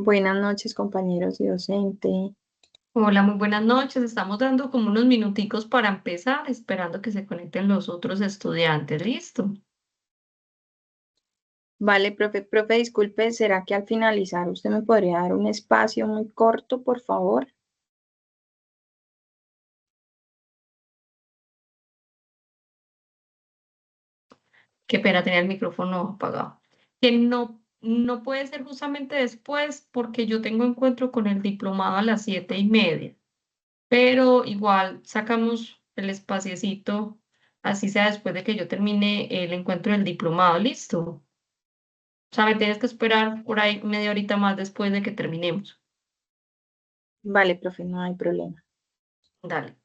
Buenas noches, compañeros y docente. Hola, muy buenas noches. Estamos dando como unos minuticos para empezar, esperando que se conecten los otros estudiantes. ¿Listo? Vale, profe, disculpe, ¿será que al finalizar usted me podría dar un espacio muy corto, por favor? Qué pena tener el micrófono apagado. Que no puede ser justamente después porque yo tengo encuentro con el diplomado a las 7:30, pero igual sacamos el espaciecito, así sea después de que yo termine el encuentro del diplomado. ¿Listo? O sea, me tienes que esperar por ahí media horita más después de que terminemos. Vale, profe, no hay problema. Dale.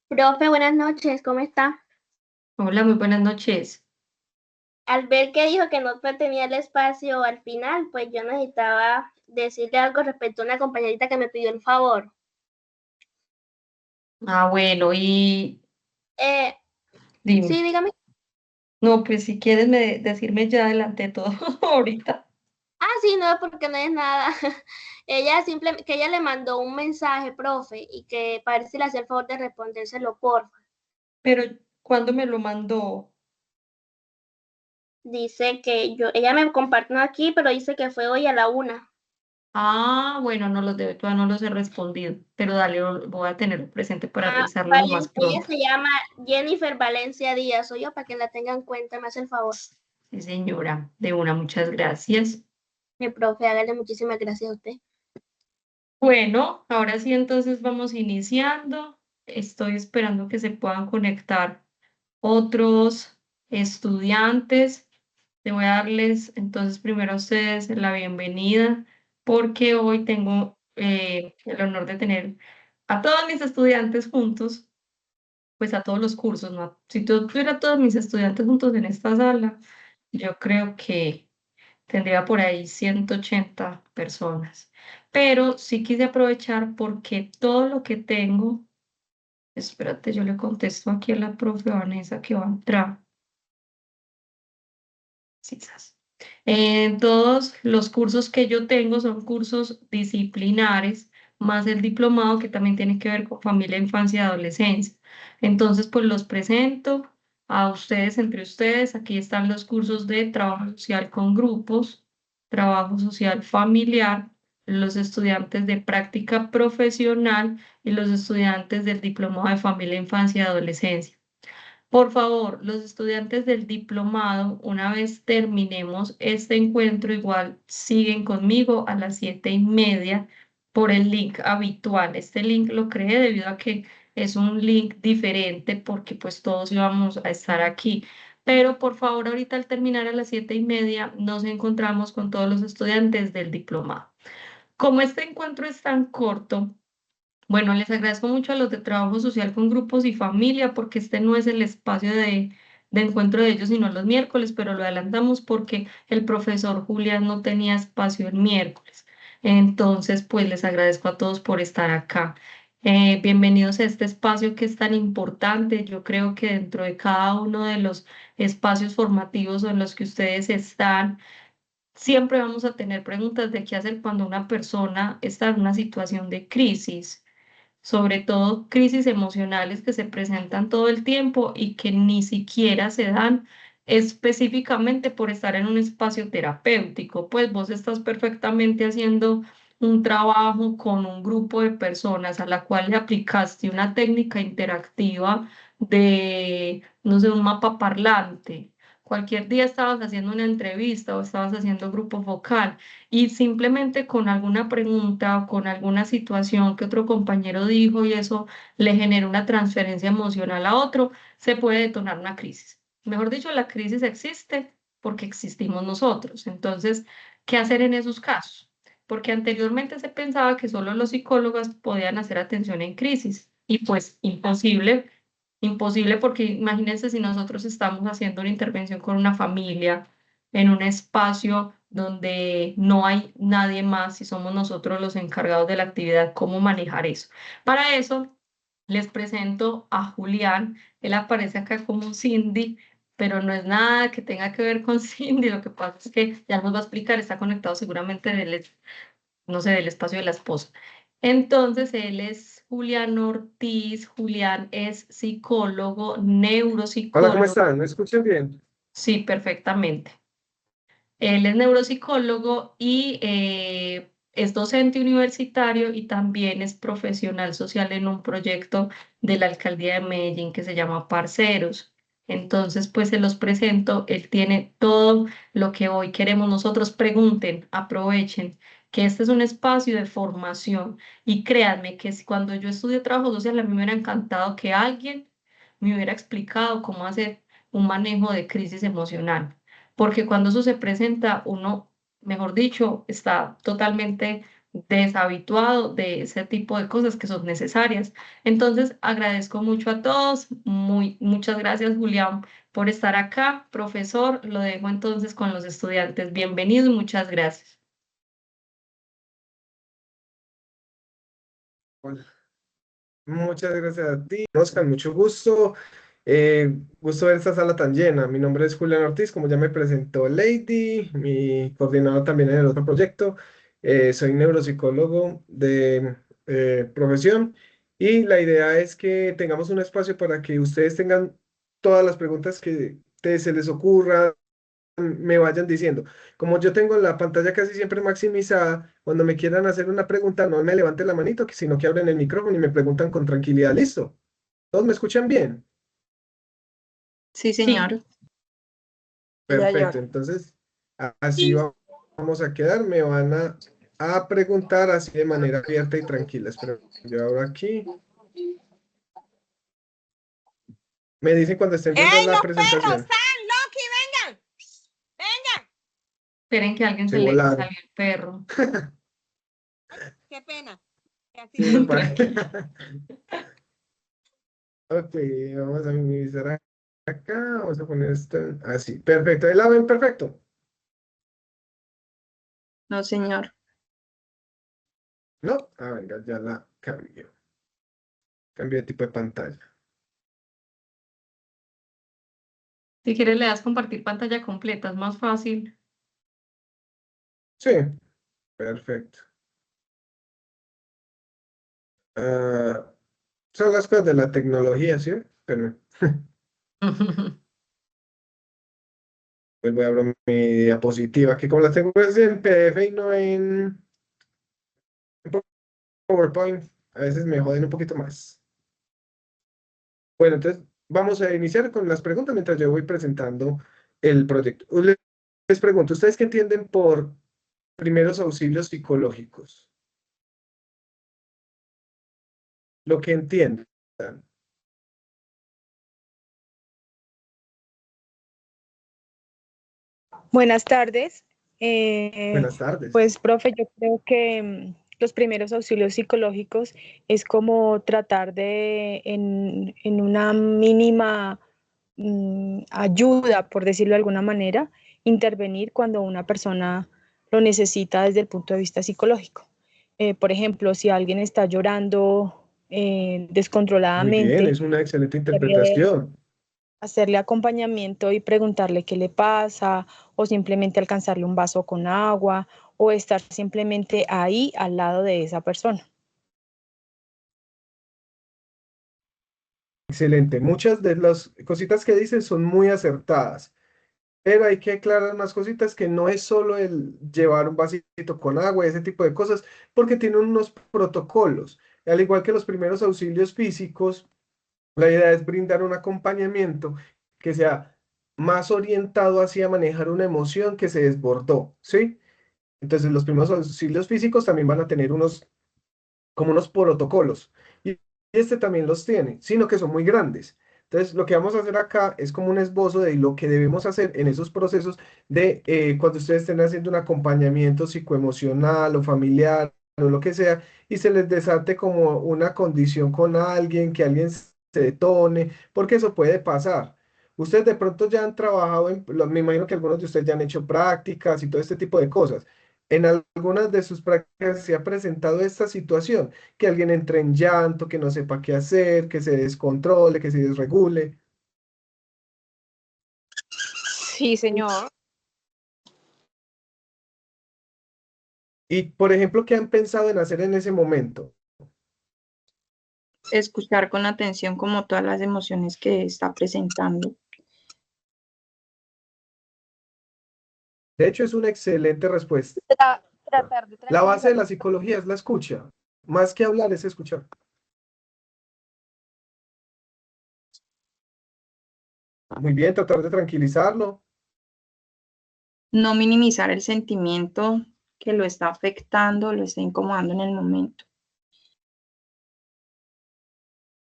Profe, buenas noches, ¿cómo está? Hola, muy buenas noches. Al ver que dijo que no tenía el espacio al final, pues yo necesitaba decirle algo respecto a una compañerita que me pidió el favor. Ah, bueno, y Eh, dime. sí, dígame. No, pues si quieres decirme ya adelante todo ahorita. Ah, sí, no, porque no es nada. Que ella le mandó un mensaje, profe, y que para ver si le hacía el favor de respondérselo, porfa. Pero cuando me lo mandó, Dice ella me compartió aquí, pero dice que fue hoy a la 1. bueno, no los debe, todavía no los he respondido, pero dale, voy a tenerlo presente para Ah, revisarlo lo más Ella pronto. se llama Jennifer Valencia Díaz, o yo, para que la tengan en cuenta, me hace el favor. Sí, señora, de una, muchas gracias. Mi profe, hágale muchísimas gracias a usted. Bueno, ahora sí, entonces vamos iniciando. Estoy esperando que se puedan conectar otros estudiantes. Te voy a darles entonces primero a ustedes la bienvenida porque hoy tengo el honor de tener a todos mis estudiantes juntos, pues a todos los cursos, ¿no? Si yo tuviera a todos mis estudiantes juntos en esta sala, yo creo que tendría por ahí 180 personas. Pero sí quise aprovechar porque todo lo que tengo, espérate, yo le contesto aquí a la profe Vanessa que va a entrar. Sí, sas. Todos los cursos que yo tengo son cursos disciplinares, más el diplomado que también tiene que ver con familia, infancia y adolescencia. Entonces, pues los presento a ustedes, entre ustedes. Aquí están los cursos de trabajo social con grupos, trabajo social familiar, los estudiantes de práctica profesional y los estudiantes del diplomado de familia, infancia y adolescencia. Por favor, los estudiantes del diplomado, una vez terminemos este encuentro, igual siguen conmigo a las 7:30 por el link habitual. Este link lo creé debido a que es un link diferente porque pues todos íbamos a estar aquí. Pero por favor, ahorita al terminar a las 7:30 nos encontramos con todos los estudiantes del diplomado. Como este encuentro es tan corto, bueno, les agradezco mucho a los de trabajo social con grupos y familia, porque este no es el espacio de encuentro de ellos, sino los miércoles, pero lo adelantamos porque el profesor Julián no tenía espacio el miércoles. Entonces, pues les agradezco a todos por estar acá. Bienvenidos a este espacio que es tan importante. Yo creo que dentro de cada uno de los espacios formativos en los que ustedes están, siempre vamos a tener preguntas de qué hacer cuando una persona está en una situación de crisis, sobre todo crisis emocionales que se presentan todo el tiempo y que ni siquiera se dan específicamente por estar en un espacio terapéutico, pues vos estás perfectamente haciendo un trabajo con un grupo de personas a la cual le aplicaste una técnica interactiva de, no sé, un mapa parlante. Cualquier día estabas haciendo una entrevista o estabas haciendo grupo focal y simplemente con alguna pregunta o con alguna situación que otro compañero dijo y eso le genera una transferencia emocional a otro, se puede detonar una crisis. Mejor dicho, la crisis existe porque existimos nosotros. Entonces, ¿qué hacer en esos casos? Porque anteriormente se pensaba que solo los psicólogos podían hacer atención en crisis y pues imposible. Imposible porque imagínense si nosotros estamos haciendo una intervención con una familia en un espacio donde no hay nadie más y somos nosotros los encargados de la actividad, cómo manejar eso. Para eso les presento a Julián. Él aparece acá como Cindy, pero no es nada que tenga que ver con Cindy. Lo que pasa es que ya nos va a explicar, está conectado seguramente no sé, del espacio de la esposa. Entonces, él es Julián Ortiz. Julián es psicólogo, Hola, ¿cómo neuropsicólogo. están? ¿Me escuchan bien? Sí, perfectamente. Él es neuropsicólogo y es docente universitario y también es profesional social en un proyecto de la alcaldía de Medellín que se llama Parceros. Entonces, pues se los presento. Él tiene todo lo que hoy queremos nosotros. Pregunten, aprovechen, que este es un espacio de formación. Y créanme que cuando yo estudié trabajo social, a mí me hubiera encantado que alguien me hubiera explicado cómo hacer un manejo de crisis emocional, porque cuando eso se presenta, uno, mejor dicho, está totalmente deshabituado de ese tipo de cosas que son necesarias. Entonces, agradezco mucho a todos. Muchas gracias, Julián, por estar acá. Profesor, lo dejo entonces con los estudiantes. Bienvenido y muchas gracias. Hola. Muchas gracias a ti, Oscar, mucho gusto. Gusto ver esta sala tan llena. Mi nombre es Julián Ortiz, como ya me presentó Lady, mi coordinador también en el otro proyecto. Soy neuropsicólogo de profesión y la idea es que tengamos un espacio para que ustedes tengan todas las preguntas que se les ocurra, me vayan diciendo. Como yo tengo la pantalla casi siempre maximizada, cuando me quieran hacer una pregunta, no me levanten la manito, sino que abren el micrófono y me preguntan con tranquilidad. ¿Listo? ¿Todos me escuchan bien? Sí, Sí, señor. Ya, Perfecto. Entonces, así vamos a quedar. Me van a preguntar así de manera abierta y tranquila. Espero, yo abro aquí. Me dicen cuando estén viendo ¡Ey, la los perros! presentación. ¡Sal, Loki, vengan! ¡Vengan! esperen que a alguien Se se le volaron. salió el perro. ¡Qué pena! Que así Sí, me son. parece. Ok, vamos a minimizar acá. Vamos a poner esto así. Perfecto. ¿Ahí la ven? Perfecto. No, señor. No, venga, ya la cambio. Cambio de tipo de pantalla. Si quieres, le das compartir pantalla completa, es más fácil. Sí, perfecto. Ah, son las cosas de la tecnología, ¿sí? Pero pues voy a abrir mi diapositiva, que como la tengo pues en PDF y no en PowerPoint, a veces me joden un poquito más. Bueno, entonces vamos a iniciar con las preguntas mientras yo voy presentando el proyecto. Les pregunto, ¿ustedes qué entienden por primeros auxilios psicológicos? Lo que entiendan. Buenas tardes. Buenas tardes. Pues, profe, yo creo que los primeros auxilios psicológicos es como tratar de, en una mínima ayuda, por decirlo de alguna manera, intervenir cuando una persona lo necesita desde el punto de vista psicológico. Por ejemplo, si alguien está llorando Muy bien, descontroladamente, es una excelente interpretación. hacerle acompañamiento y preguntarle qué le pasa, o simplemente alcanzarle un vaso con agua, o estar simplemente ahí al lado de esa persona. Excelente. Muchas de las cositas que dices son muy acertadas, pero hay que aclarar unas cositas que no es solo el llevar un vasito con agua y ese tipo de cosas, porque tiene unos protocolos. Al igual que los primeros auxilios físicos, la idea es brindar un acompañamiento que sea más orientado hacia manejar una emoción que se desbordó, ¿sí? Entonces, los primeros auxilios físicos también van a tener como unos protocolos. Y este también los tiene, sino que son muy grandes. Entonces, lo que vamos a hacer acá es como un esbozo de lo que debemos hacer en esos procesos de cuando ustedes estén haciendo un acompañamiento psicoemocional o familiar o lo que sea, y se les desate como una condición con alguien, que alguien se detone, porque eso puede pasar. Ustedes de pronto ya han trabajado me imagino que algunos de ustedes ya han hecho prácticas y todo este tipo de cosas. En algunas de sus prácticas se ha presentado esta situación, que alguien entre en llanto, que no sepa qué hacer, que se descontrole, que se desregule. Sí, señor. Y, por ejemplo, ¿qué han pensado en hacer en ese momento? Escuchar con atención como todas las emociones que está presentando. De hecho, es una excelente respuesta. Tratar de La base de tranquilizar. la psicología es la escucha. Más que hablar es escuchar. Muy bien, tratar de tranquilizarlo. No minimizar el sentimiento que lo está afectando, lo está incomodando en el momento.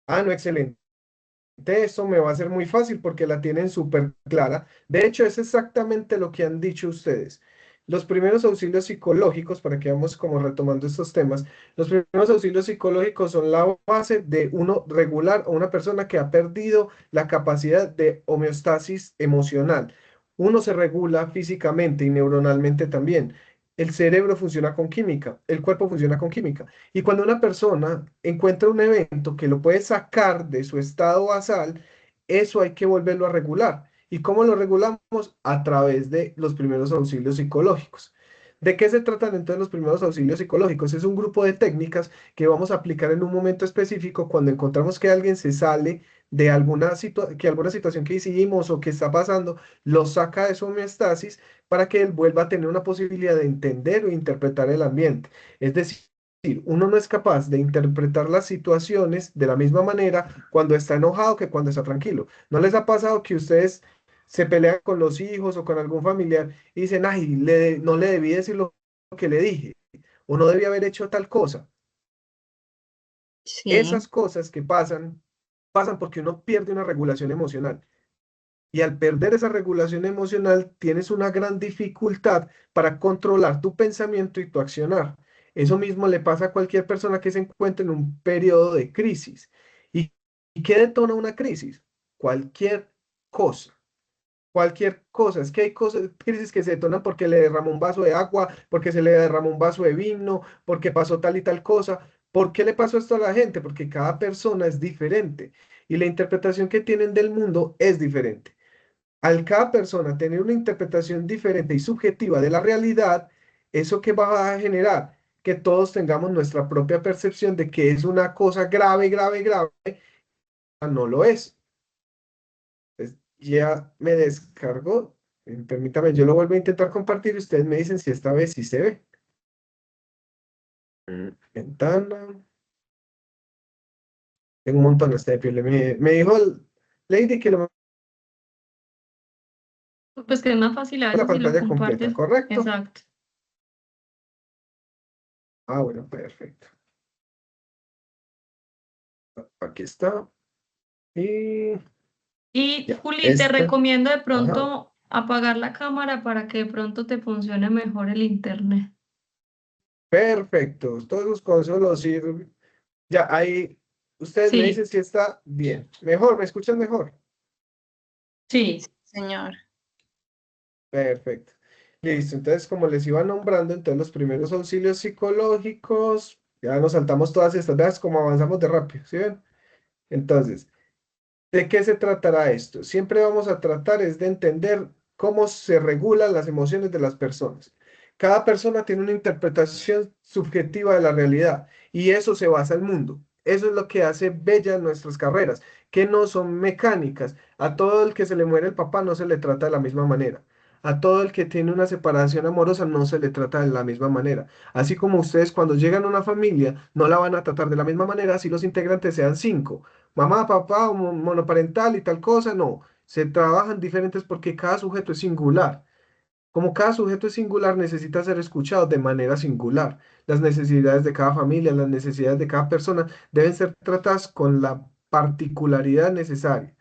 Ah, no, excelente. Eso me va a ser muy fácil porque la tienen súper clara. De hecho, es exactamente lo que han dicho ustedes. Los primeros auxilios psicológicos, para que vamos como retomando estos temas, los primeros auxilios psicológicos son la base de uno regular a una persona que ha perdido la capacidad de homeostasis emocional. Uno se regula físicamente y neuronalmente también. El cerebro funciona con química, el cuerpo funciona con química. Y cuando una persona encuentra un evento que lo puede sacar de su estado basal, eso hay que volverlo a regular. ¿Y cómo lo regulamos? A través de los primeros auxilios psicológicos. ¿De qué se tratan entonces los primeros auxilios psicológicos? Es un grupo de técnicas que vamos a aplicar en un momento específico cuando encontramos que alguien se sale de que alguna situación que hicimos o que está pasando lo saca de su homeostasis para que él vuelva a tener una posibilidad de entender o interpretar el ambiente. Es decir, uno no es capaz de interpretar las situaciones de la misma manera cuando está enojado que cuando está tranquilo. ¿No les ha pasado que ustedes se pelean con los hijos o con algún familiar y dicen, ay, no le debí decir lo que le dije o no debí haber hecho tal cosa? Sí, Esas cosas que pasan porque uno pierde una regulación emocional. Y al perder esa regulación emocional, tienes una gran dificultad para controlar tu pensamiento y tu accionar. Eso mismo le pasa a cualquier persona que se encuentre en un periodo de crisis. ¿Y qué detona una crisis? Cualquier cosa. Cualquier cosa. Es que hay cosas, crisis que se detonan porque le derramó un vaso de agua, porque se le derramó un vaso de vino, porque pasó tal y tal cosa. ¿Por qué le pasó esto a la gente? Porque cada persona es diferente y la interpretación que tienen del mundo es diferente. Al cada persona tener una interpretación diferente y subjetiva de la realidad, ¿eso qué va a generar? Que todos tengamos nuestra propia percepción de que es una cosa grave, grave, grave, no lo es. Entonces, ya me descargó. Permítame, yo lo vuelvo a intentar compartir y ustedes me dicen si esta vez sí se ve. Ventana. Tengo un montón de piel. Me dijo Lady que lo Pues que es más fácil a la veces si lo pantalla completa, compartes. ¿correcto? Exacto. Ah, bueno, perfecto. Aquí está. Y Y ya, Juli, te esta. recomiendo de Ajá. pronto apagar la cámara para que de pronto te funcione mejor el internet. Perfecto. Todos los consejos los sirven. Ya, ahí ustedes me Sí, dicen si está bien. Mejor, ¿me escuchan mejor? sí. señor. Perfecto. Listo. Entonces, como les iba nombrando, entonces los primeros auxilios psicológicos, ya nos saltamos todas estas, veas cómo avanzamos de rápido, ¿sí ven? Entonces, ¿de qué se tratará esto? Siempre vamos a tratar es de entender cómo se regulan las emociones de las personas. Cada persona tiene una interpretación subjetiva de la realidad y eso se basa en el mundo. Eso es lo que hace bellas nuestras carreras, que no son mecánicas. A todo el que se le muere el papá no se le trata de la misma manera. A todo el que tiene una separación amorosa no se le trata de la misma manera. Así como ustedes cuando llegan a una familia no la van a tratar de la misma manera si los integrantes sean cinco mamá, papá, o monoparental y tal cosa, no. Se trabajan diferentes porque cada sujeto es singular. Como cada sujeto es singular, necesita ser escuchado de manera singular. Las necesidades de cada familia, las necesidades de cada persona deben ser tratadas con la particularidad necesaria.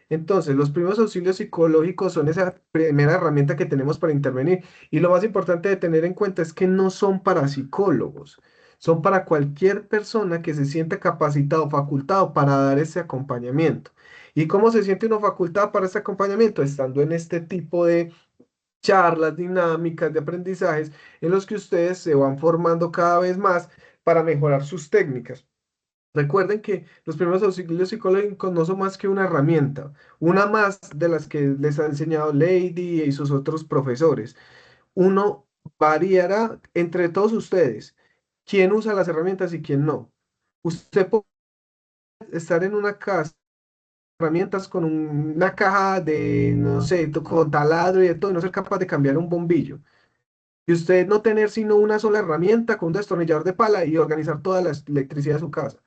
Entonces, los primeros auxilios psicológicos son esa primera herramienta que tenemos para intervenir. Y lo más importante de tener en cuenta es que no son para psicólogos, son para cualquier persona que se sienta capacitado, facultado para dar ese acompañamiento. ¿Y cómo se siente uno facultado para ese acompañamiento? Estando en este tipo de charlas dinámicas de aprendizajes en los que ustedes se van formando cada vez más para mejorar sus técnicas. Recuerden que los primeros auxilios psicológicos no son más que una herramienta, una más de las que les ha enseñado Lady y sus otros profesores. Uno variará entre todos ustedes quién usa las herramientas y quién no. Usted puede estar en una casa, herramientas con una caja de, no sé, con taladro y de todo, y no ser capaz de cambiar un bombillo. Y usted no tener sino una sola herramienta con un destornillador de pala y organizar toda la electricidad de su casa.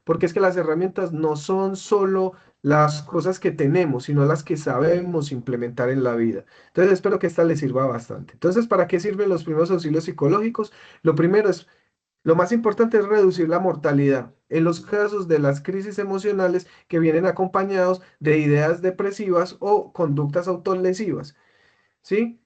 Porque es que las herramientas no son solo las cosas que tenemos, sino las que sabemos implementar en la vida. Entonces espero que esta les sirva bastante. Entonces, ¿para qué sirven los primeros auxilios psicológicos? Lo primero es, lo más importante es reducir la mortalidad en los casos de las crisis emocionales que vienen acompañados de ideas depresivas o conductas autolesivas, ¿sí?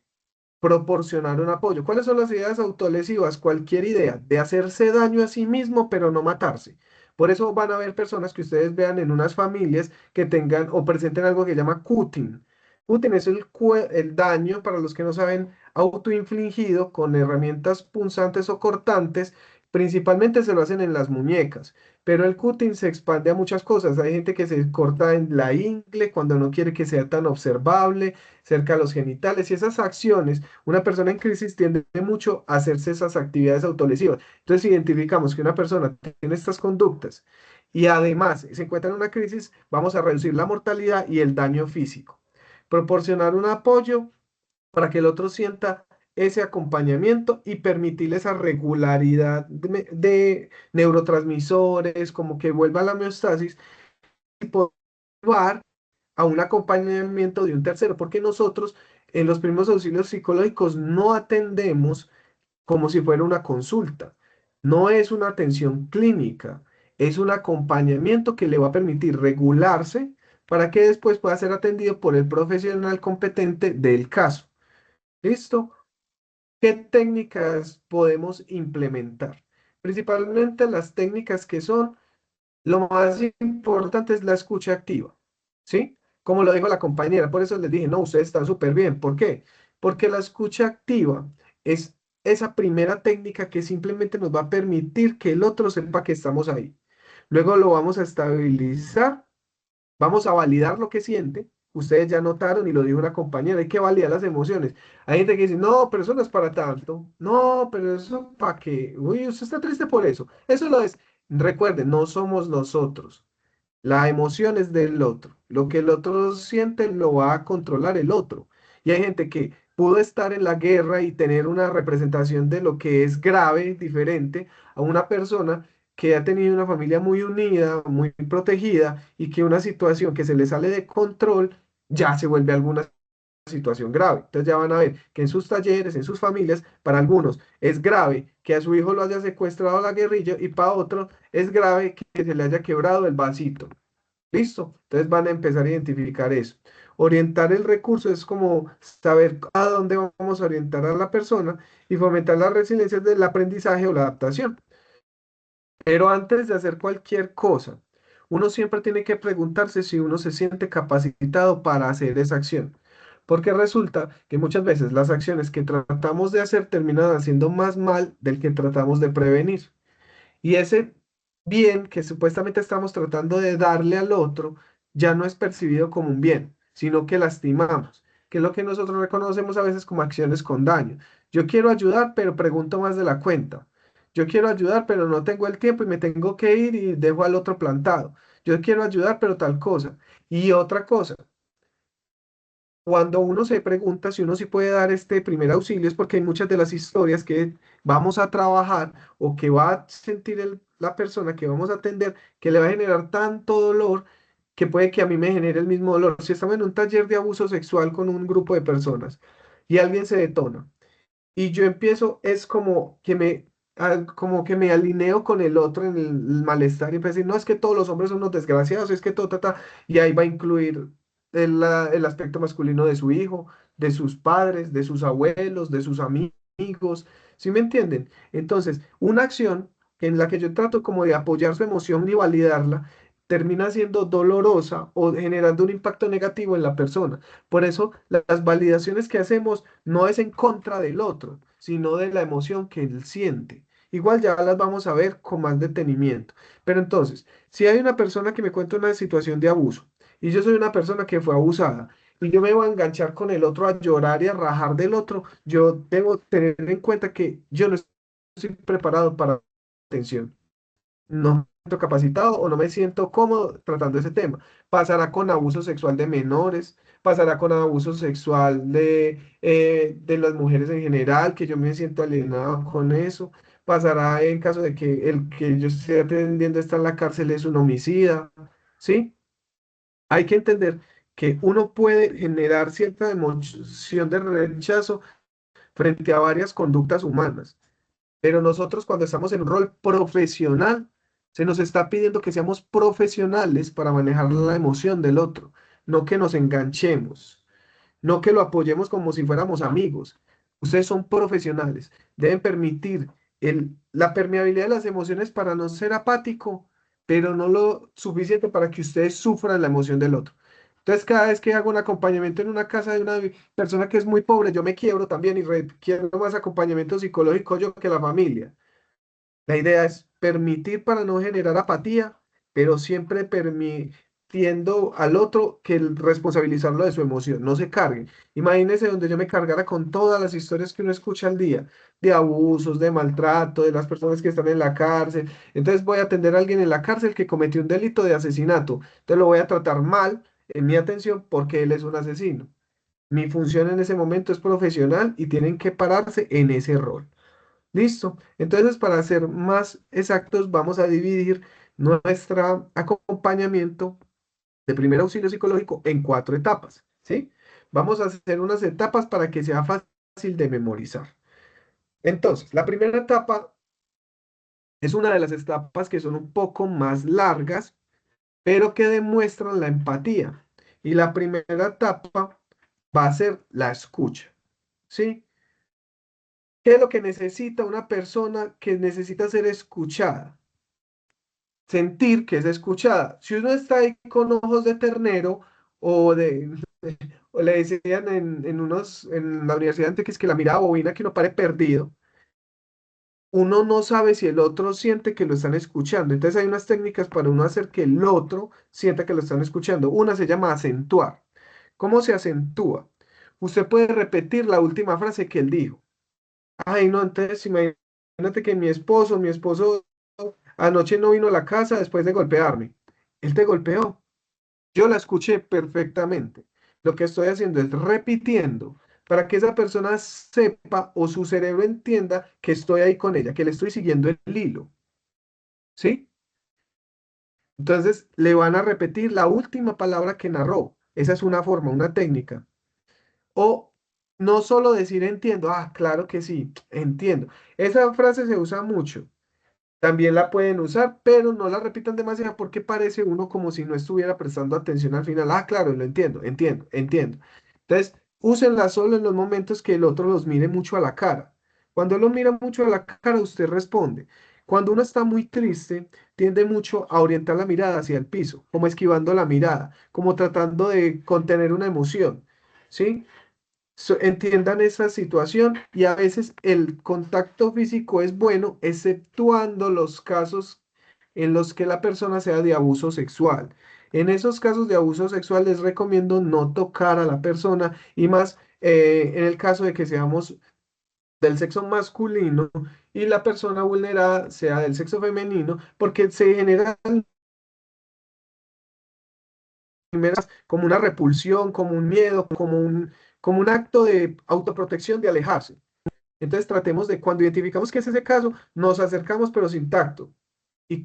Proporcionar un apoyo. ¿Cuáles son las ideas autolesivas? Cualquier idea de hacerse daño a sí mismo, pero no matarse. Por eso van a haber personas que ustedes vean en unas familias que tengan o presenten algo que llama cutting. Cutting es el daño, para los que no saben, autoinfligido con herramientas punzantes o cortantes. Principalmente se lo hacen en las muñecas, pero el cutting se expande a muchas cosas. Hay gente que se corta en la ingle cuando no quiere que sea tan observable cerca de los genitales y esas acciones. Una persona en crisis tiende mucho a hacerse esas actividades autolesivas. Entonces, si identificamos que una persona tiene estas conductas y además se encuentra en una crisis, vamos a reducir la mortalidad y el daño físico. Proporcionar un apoyo para que el otro sienta ese acompañamiento y permitirle esa regularidad de neurotransmisores, como que vuelva a la homeostasis y poder llevar a un acompañamiento de un tercero, porque nosotros en los primeros auxilios psicológicos no atendemos como si fuera una consulta. No es una atención clínica, es un acompañamiento que le va a permitir regularse para que después pueda ser atendido por el profesional competente del caso. ¿Listo? ¿Qué técnicas podemos implementar? Principalmente las técnicas que son, lo más importante es la escucha activa, ¿sí? Como lo dijo la compañera, por eso les dije, no, ustedes están súper bien. ¿Por qué? Porque la escucha activa es esa primera técnica que simplemente nos va a permitir que el otro sepa que estamos ahí. Luego lo vamos a estabilizar. Vamos a validar lo que siente. Ustedes ya notaron y lo dijo una compañera, hay que validar las emociones. Hay gente que dice, no, pero eso no es para tanto. No, pero eso para qué. Uy, usted está triste por eso. Eso lo es. Recuerden, no somos nosotros. La emoción es del otro. Lo que el otro siente lo va a controlar el otro. Y hay gente que pudo estar en la guerra y tener una representación de lo que es grave, diferente a una persona que ha tenido una familia muy unida, muy protegida y que una situación que se le sale de control ya se vuelve alguna situación grave. Entonces ya van a ver que en sus talleres, en sus familias, para algunos es grave que a su hijo lo haya secuestrado la guerrilla y para otros es grave que se le haya quebrado el vasito. ¿Listo? Entonces van a empezar a identificar eso. Orientar el recurso es como saber a dónde vamos a orientar a la persona y fomentar la resiliencia del aprendizaje o la adaptación. Pero antes de hacer cualquier cosa, uno siempre tiene que preguntarse si uno se siente capacitado para hacer esa acción. Porque resulta que muchas veces las acciones que tratamos de hacer terminan haciendo más mal del que tratamos de prevenir. Y ese bien que supuestamente estamos tratando de darle al otro ya no es percibido como un bien, sino que lastimamos, que es lo que nosotros reconocemos a veces como acciones con daño. Yo quiero ayudar, pero pregunto más de la cuenta. Yo quiero ayudar, pero no tengo el tiempo y me tengo que ir y dejo al otro plantado. Yo quiero ayudar, pero tal cosa. Y otra cosa, cuando uno se pregunta si uno sí puede dar este primer auxilio es porque hay muchas de las historias que vamos a trabajar o que va a sentir la persona que vamos a atender que le va a generar tanto dolor que puede que a mí me genere el mismo dolor. Si estamos en un taller de abuso sexual con un grupo de personas y alguien se detona y yo empiezo, es como que me alineo con el otro en el malestar y empiezo a decir, no, es que todos los hombres son unos desgraciados, es que todo, y ahí va a incluir el aspecto masculino de su hijo, de sus padres, de sus abuelos, de sus amigos, ¿sí me entienden? Entonces, una acción en la que yo trato como de apoyar su emoción y validarla, termina siendo dolorosa o generando un impacto negativo en la persona. Por eso, las validaciones que hacemos no es en contra del otro, sino de la emoción que él siente. igual ya las vamos a ver con más detenimiento. Pero entonces, si hay una persona que me cuenta una situación de abuso y yo soy una persona que fue abusada y yo me voy a enganchar con el otro a llorar y a rajar del otro, yo debo tener en cuenta que yo no estoy preparado para atención, no me siento capacitado o no me siento cómodo tratando ese tema. Pasará con abuso sexual de menores, pasará con abuso sexual de las mujeres en general, que yo me siento alienado con eso. Pasará en caso de que el que yo esté atendiendo está en la cárcel es un homicida, ¿sí? Hay que entender que uno puede generar cierta emoción de rechazo frente a varias conductas humanas. Pero nosotros cuando estamos en un rol profesional, se nos está pidiendo que seamos profesionales para manejar la emoción del otro, no que nos enganchemos, no que lo apoyemos como si fuéramos amigos. Ustedes son profesionales, deben permitir la permeabilidad de las emociones para no ser apático, pero no lo suficiente para que ustedes sufran la emoción del otro. Entonces, cada vez que hago un acompañamiento en una casa de una persona que es muy pobre, yo me quiebro también y requiero más acompañamiento psicológico yo que la familia. La idea es permitir para no generar apatía, pero siempre permitiendo al otro que responsabilizarlo de su emoción, no se cargue. Imagínese donde yo me cargara con todas las historias que uno escucha al día, de abusos, de maltrato, de las personas que están en la cárcel. Entonces voy a atender a alguien en la cárcel que cometió un delito de asesinato. Entonces lo voy a tratar mal en mi atención porque él es un asesino. Mi función en ese momento es profesional y tienen que pararse en ese rol. Listo. Entonces, para ser más exactos, vamos a dividir nuestro acompañamiento de primer auxilio psicológico en 4 etapas, ¿sí? Vamos a hacer unas etapas para que sea fácil de memorizar. Entonces, la primera etapa es una de las etapas que son un poco más largas, pero que demuestran la empatía. Y la primera etapa va a ser la escucha, ¿sí? ¿Qué es lo que necesita una persona que necesita ser escuchada? Sentir que es escuchada. Si uno está ahí con ojos de ternero o de, o le decían en la universidad antes que es que la mirada bobina que uno pare perdido, uno no sabe si el otro siente que lo están escuchando. Entonces hay unas técnicas para uno hacer que el otro sienta que lo están escuchando. Una se llama acentuar. ¿Cómo se acentúa? Usted puede repetir la última frase que él dijo. Ay, no, entonces imagínate que mi esposo anoche no vino a la casa después de golpearme. Él te golpeó. Yo la escuché perfectamente. Lo que estoy haciendo es repitiendo para que esa persona sepa o su cerebro entienda que estoy ahí con ella, que le estoy siguiendo el hilo. ¿Sí? Entonces le van a repetir la última palabra que narró. Esa es una forma, una técnica. O no solo decir entiendo, ah, claro que sí, entiendo. Esa frase se usa mucho. También la pueden usar, pero no la repitan demasiado porque parece uno como si no estuviera prestando atención al final. Ah, claro, lo entiendo, entiendo, entiendo. Entonces, úsenla solo en los momentos que el otro los mire mucho a la cara. Cuando él lo mira mucho a la cara, usted responde. Cuando uno está muy triste, tiende mucho a orientar la mirada hacia el piso, como esquivando la mirada, como tratando de contener una emoción, ¿sí? Entiendan esa situación y a veces el contacto físico es bueno, exceptuando los casos en los que la persona sea de abuso sexual. En esos casos de abuso sexual les recomiendo no tocar a la persona y más en el caso de que seamos del sexo masculino y la persona vulnerada sea del sexo femenino, porque se generan primeras como una repulsión, como un miedo, como un acto de autoprotección de alejarse. Entonces tratemos de, cuando identificamos que es ese caso, nos acercamos pero sin tacto y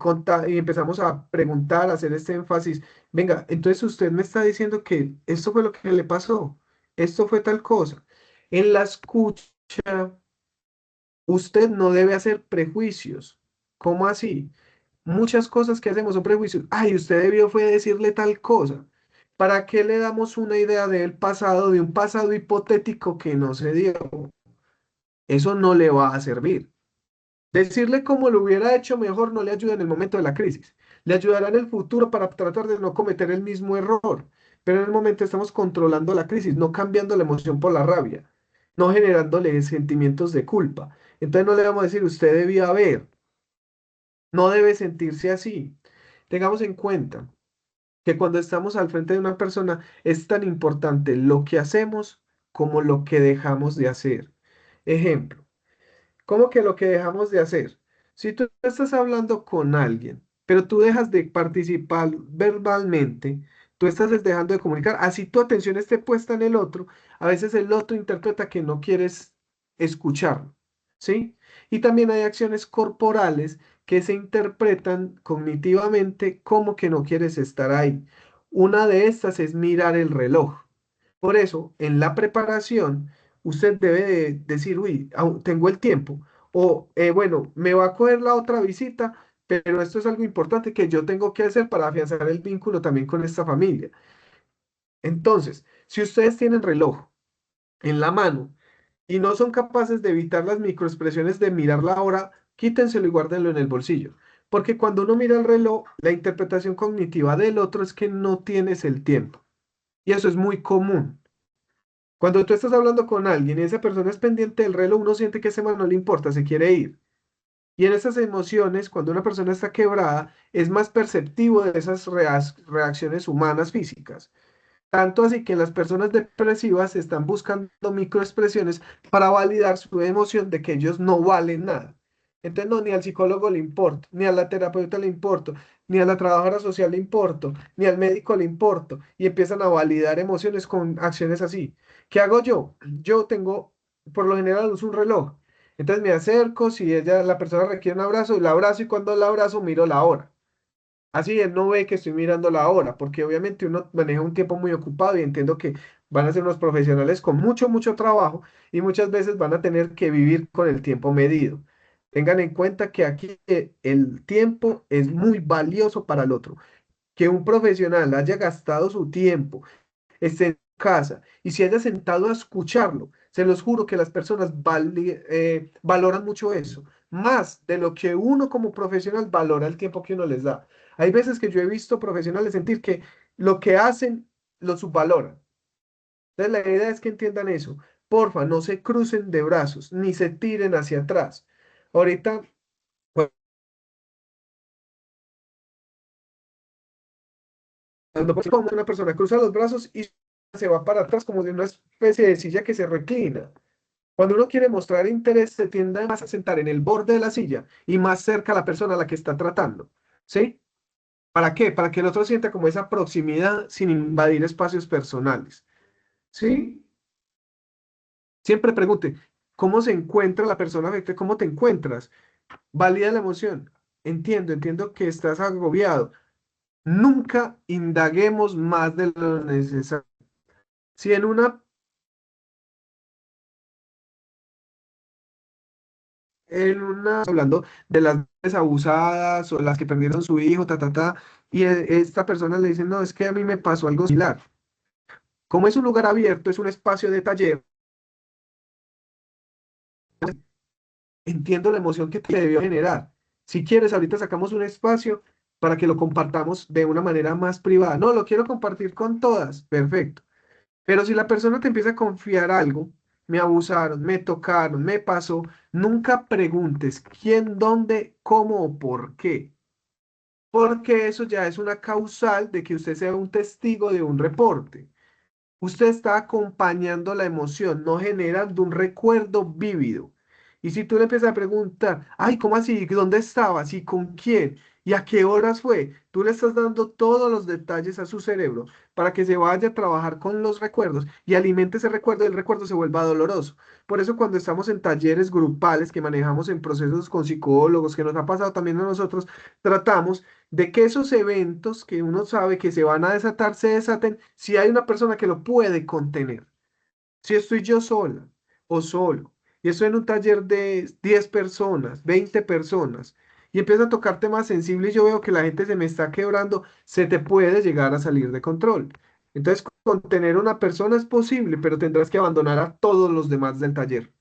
empezamos a preguntar, a hacer este énfasis. Venga, entonces usted me está diciendo que esto fue lo que le pasó, esto fue tal cosa. En la escucha, usted no debe hacer prejuicios. ¿Cómo así? Muchas cosas que hacemos son prejuicios. Ay, usted debió fue decirle tal cosa. ¿Para qué le damos una idea del pasado, de un pasado hipotético que no se dio? Eso no le va a servir. Decirle cómo lo hubiera hecho mejor no le ayuda en el momento de la crisis. Le ayudará en el futuro para tratar de no cometer el mismo error. Pero en el momento estamos controlando la crisis, no cambiando la emoción por la rabia, no generándole sentimientos de culpa. Entonces no le vamos a decir, usted debió haber, no debe sentirse así. Tengamos en cuenta que cuando estamos al frente de una persona es tan importante lo que hacemos como lo que dejamos de hacer. Ejemplo, ¿cómo que lo que dejamos de hacer? Si tú estás hablando con alguien, pero tú dejas de participar verbalmente, tú estás dejando de comunicar, así tu atención esté puesta en el otro, a veces el otro interpreta que no quieres escucharlo, ¿sí? Y también hay acciones corporales que se interpretan cognitivamente como que no quieres estar ahí. Una de estas es mirar el reloj. Por eso, en la preparación, usted debe de decir, uy, tengo el tiempo. O, bueno, me va a coger la otra visita, pero esto es algo importante que yo tengo que hacer para afianzar el vínculo también con esta familia. Entonces, si ustedes tienen reloj en la mano y no son capaces de evitar las microexpresiones de mirar la hora, quítenselo y guárdenlo en el bolsillo. Porque cuando uno mira el reloj, la interpretación cognitiva del otro es que no tienes el tiempo. Y eso es muy común. Cuando tú estás hablando con alguien y esa persona es pendiente del reloj, uno siente que ese man no le importa, se quiere ir. Y en esas emociones, cuando una persona está quebrada, es más perceptivo de esas reacciones humanas físicas. Tanto así que las personas depresivas están buscando microexpresiones para validar su emoción de que ellos no valen nada. Entonces, no, ni al psicólogo le importo, ni a la terapeuta le importo, ni a la trabajadora social le importo, ni al médico le importo. Y empiezan a validar emociones con acciones así. ¿Qué hago yo? Yo tengo, por lo general, uso un reloj. Entonces me acerco, si la persona requiere un abrazo, la abrazo y cuando la abrazo miro la hora. Así él no ve que estoy mirando la hora, porque obviamente uno maneja un tiempo muy ocupado y entiendo que van a ser unos profesionales con mucho, mucho trabajo y muchas veces van a tener que vivir con el tiempo medido. Tengan en cuenta que aquí el tiempo es muy valioso para el otro. Que un profesional haya gastado su tiempo, esté en casa y se haya sentado a escucharlo, se los juro que las personas valoran mucho eso, más de lo que uno como profesional valora el tiempo que uno les da. Hay veces que yo he visto profesionales sentir que lo que hacen lo subvaloran. Entonces la idea es que entiendan eso. Porfa, no se crucen de brazos, ni se tiren hacia atrás. Ahorita, cuando una persona cruza los brazos y se va para atrás como de una especie de silla que se reclina. Cuando uno quiere mostrar interés, se tiende más a sentar en el borde de la silla y más cerca a la persona a la que está tratando. ¿Sí? ¿Para qué? Para que el otro sienta como esa proximidad sin invadir espacios personales. ¿Sí? Siempre pregunte, ¿cómo se encuentra la persona afectada? ¿Cómo te encuentras? Valida la emoción. Entiendo que estás agobiado. Nunca indaguemos más de lo necesario. Si hablando de las mujeres abusadas o las que perdieron su hijo, y esta persona le dice, no, es que a mí me pasó algo similar. Como es un lugar abierto, es un espacio de taller, entiendo la emoción que te debió generar. Si quieres, ahorita sacamos un espacio para que lo compartamos de una manera más privada. No, lo quiero compartir con todas. Perfecto. Pero si la persona te empieza a confiar algo, me abusaron, me tocaron, me pasó, nunca preguntes quién, dónde, cómo o por qué. Porque eso ya es una causal de que usted sea un testigo de un reporte. Usted está acompañando la emoción, no generando un recuerdo vívido. Y si tú le empiezas a preguntar, ay, ¿cómo así? ¿Dónde estabas? ¿Y con quién? ¿Y a qué horas fue? Tú le estás dando todos los detalles a su cerebro para que se vaya a trabajar con los recuerdos y alimente ese recuerdo y el recuerdo se vuelva doloroso. Por eso cuando estamos en talleres grupales que manejamos en procesos con psicólogos, que nos ha pasado también a nosotros, tratamos de que esos eventos que uno sabe que se van a desatar, se desaten si hay una persona que lo puede contener. Si estoy yo sola o solo y estoy en un taller de 10 personas, 20 personas y empieza a tocar temas sensibles y yo veo que la gente se me está quebrando, se te puede llegar a salir de control. Entonces, contener a una persona es posible, pero tendrás que abandonar a todos los demás del taller.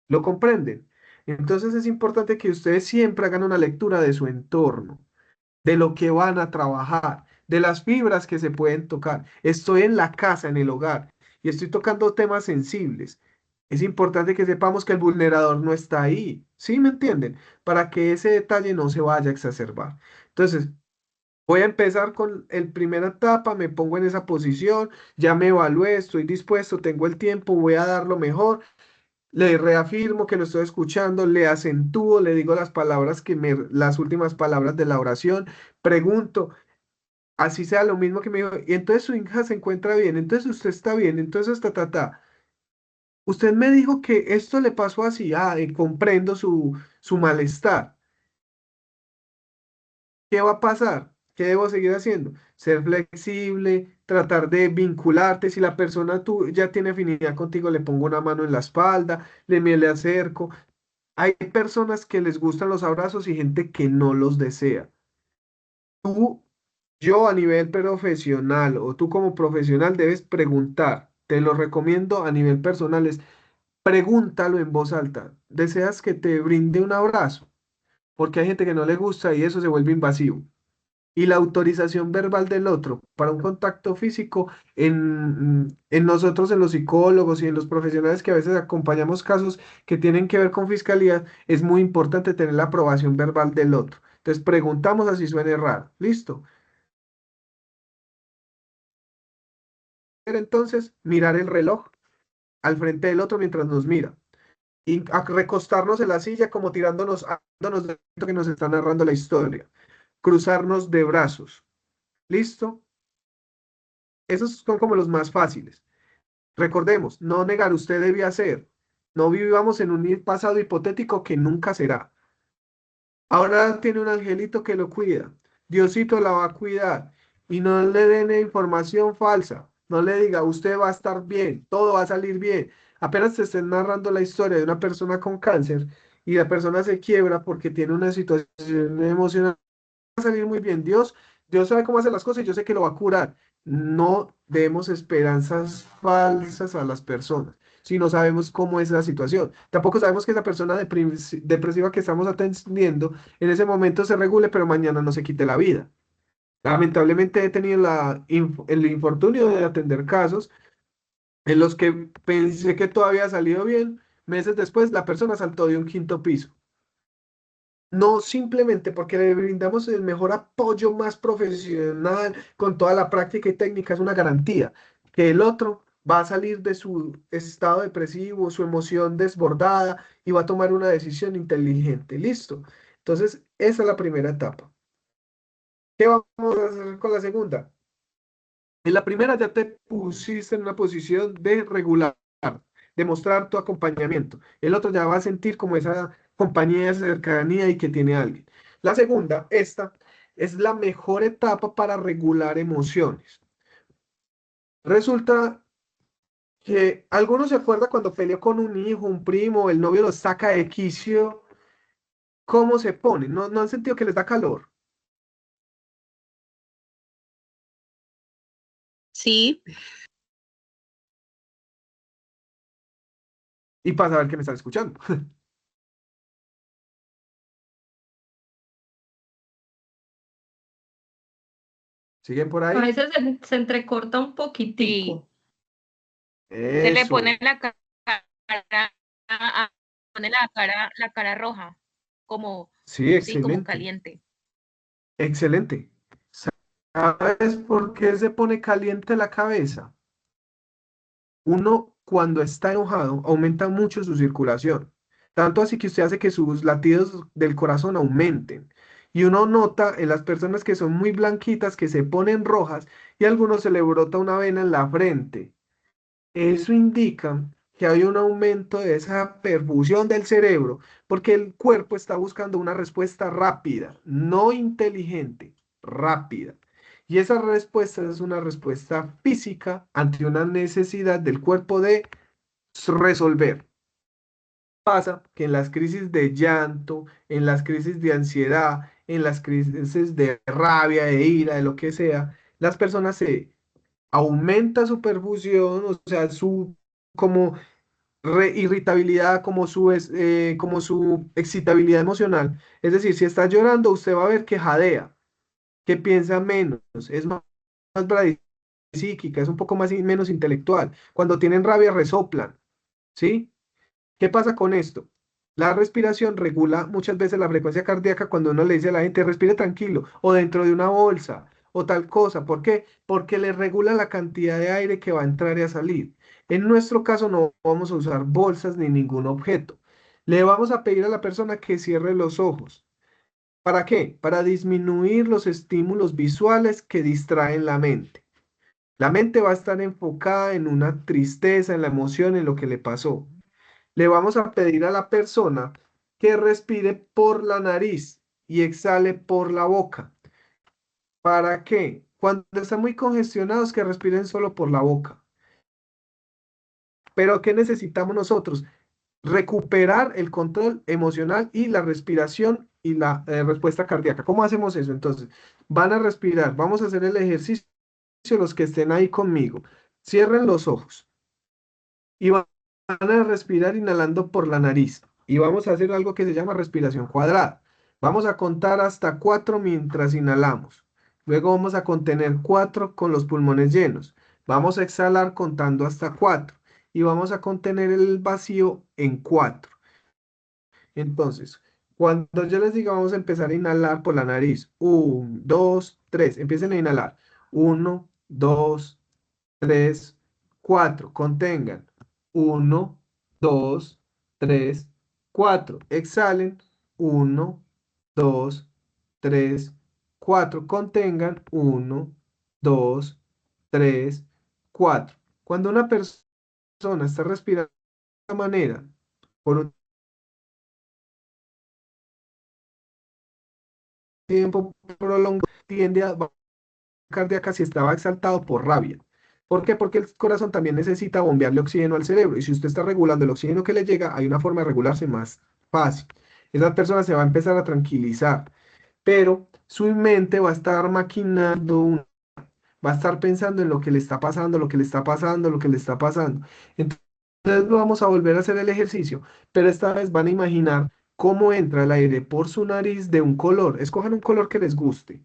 ¿Lo comprenden? Entonces es importante que ustedes siempre hagan una lectura de su entorno, de lo que van a trabajar, de las fibras que se pueden tocar. Estoy en la casa, en el hogar, y estoy tocando temas sensibles. Es importante que sepamos que el vulnerador no está ahí, ¿sí me entienden? Para que ese detalle no se vaya a exacerbar. Entonces, voy a empezar con el primera etapa, me pongo en esa posición, ya me evalué, estoy dispuesto, tengo el tiempo, voy a dar lo mejor, le reafirmo que lo estoy escuchando, le acentúo, le digo las palabras las últimas palabras de la oración, pregunto, así sea lo mismo que me dijo, y entonces su hija se encuentra bien, entonces usted está bien, entonces ta. Usted me dijo que esto le pasó así, comprendo su malestar. ¿Qué va a pasar? ¿Qué debo seguir haciendo? Ser flexible, tratar de vincularte. Si la persona tú ya tiene afinidad contigo, le pongo una mano en la espalda, me le acerco. Hay personas que les gustan los abrazos y gente que no los desea. Tú, yo a nivel profesional o tú como profesional debes preguntar. Te lo recomiendo a nivel personal, es pregúntalo en voz alta. ¿Deseas que te brinde un abrazo? Porque hay gente que no le gusta y eso se vuelve invasivo. Y la autorización verbal del otro para un contacto físico en nosotros, en los psicólogos y en los profesionales que a veces acompañamos casos que tienen que ver con fiscalía, es muy importante tener la aprobación verbal del otro. Entonces preguntamos así suene raro. Listo. Entonces, mirar el reloj al frente del otro mientras nos mira. Y recostarnos en la silla como dándonos de que nos está narrando la historia. Cruzarnos de brazos. ¿Listo? Esos son como los más fáciles. Recordemos, no negar usted debía hacer. No vivamos en un pasado hipotético que nunca será. Ahora tiene un angelito que lo cuida. Diosito la va a cuidar. Y no le den información falsa. No le diga, usted va a estar bien, todo va a salir bien. Apenas te estén narrando la historia de una persona con cáncer y la persona se quiebra porque tiene una situación emocional, va a salir muy bien. Dios sabe cómo hacer las cosas y yo sé que lo va a curar. No demos esperanzas falsas a las personas si no sabemos cómo es la situación. Tampoco sabemos que esa persona depresiva que estamos atendiendo en ese momento se regule, pero mañana no se quite la vida. Lamentablemente he tenido el infortunio de atender casos en los que pensé que todo había salido bien. Meses después, la persona saltó de un quinto piso. No simplemente porque le brindamos el mejor apoyo más profesional con toda la práctica y técnica, es una garantía que el otro va a salir de su estado depresivo, su emoción desbordada y va a tomar una decisión inteligente. Listo. Entonces, esa es la primera etapa. ¿Qué vamos a hacer con la segunda? En la primera ya te pusiste en una posición de regular, de mostrar tu acompañamiento. El otro ya va a sentir como esa compañía, esa cercanía y que tiene a alguien. La segunda, esta, es la mejor etapa para regular emociones. Resulta que algunos se acuerda cuando peleó con un hijo, un primo, el novio lo saca de quicio, ¿cómo se pone? ¿No han sentido que les da calor? Sí, Y para saber que me están escuchando. ¿Siguen por A ahí? veces se entrecorta un sí. poquitico. Se le Eso. pone la cara, pone la cara roja, como, Sí, sí, como excelente. caliente. Excelente. ¿Sabes por qué se pone caliente la cabeza? Uno, cuando está enojado, aumenta mucho su circulación. Tanto así que usted hace que sus latidos del corazón aumenten. Y uno nota en las personas que son muy blanquitas que se ponen rojas y a algunos se le brota una vena en la frente. Eso indica que hay un aumento de esa perfusión del cerebro, porque el cuerpo está buscando una respuesta rápida, no inteligente, rápida. Y esa respuesta es una respuesta física ante una necesidad del cuerpo de resolver. Pasa que en las crisis de llanto, en las crisis de ansiedad, en las crisis de rabia, de ira, de lo que sea, las personas se aumenta su perfusión, o sea, su como irritabilidad, como su excitabilidad emocional. Es decir, si está llorando, usted va a ver que jadea, que piensa menos, es más psíquica, es un poco más menos intelectual. Cuando tienen rabia, resoplan, ¿sí? ¿Qué pasa con esto? La respiración regula muchas veces la frecuencia cardíaca cuando uno le dice a la gente respire tranquilo o dentro de una bolsa o tal cosa. ¿Por qué? Porque le regula la cantidad de aire que va a entrar y a salir. En nuestro caso no vamos a usar bolsas ni ningún objeto. Le vamos a pedir a la persona que cierre los ojos. ¿Para qué? Para disminuir los estímulos visuales que distraen la mente. La mente va a estar enfocada en una tristeza, en la emoción, en lo que le pasó. Le vamos a pedir a la persona que respire por la nariz y exhale por la boca. ¿Para qué? Cuando están muy congestionados, que respiren solo por la boca. Pero ¿qué necesitamos nosotros? Recuperar el control emocional y la respiración y la respuesta cardíaca. ¿Cómo hacemos eso? Entonces, van a respirar. Vamos a hacer el ejercicio, los que estén ahí conmigo. Cierren los ojos y van a respirar inhalando por la nariz. Y vamos a hacer algo que se llama respiración cuadrada. Vamos a contar hasta 4 mientras inhalamos. Luego vamos a contener 4 con los pulmones llenos. Vamos a exhalar contando hasta 4. Y vamos a contener el vacío en 4. Entonces, cuando yo les diga vamos a empezar a inhalar por la nariz. 1, 2, 3. Empiecen a inhalar. 1, 2, 3, 4. Contengan. 1, 2, 3, 4. Exhalen. 1, 2, 3, 4. Contengan. 1, 2, 3, 4. Cuando una persona está respirando de esta manera, por un tiempo prolongado, tiende a cardíaca si estaba exaltado por rabia. ¿Por qué? Porque el corazón también necesita bombearle oxígeno al cerebro. Y si usted está regulando el oxígeno que le llega, hay una forma de regularse más fácil. Esa persona se va a empezar a tranquilizar, pero su mente va a estar maquinando, va a estar pensando en lo que le está pasando, lo que le está pasando, lo que le está pasando. Entonces vamos a volver a hacer el ejercicio, pero esta vez van a imaginar cómo entra el aire por su nariz de un color. Escojan un color que les guste.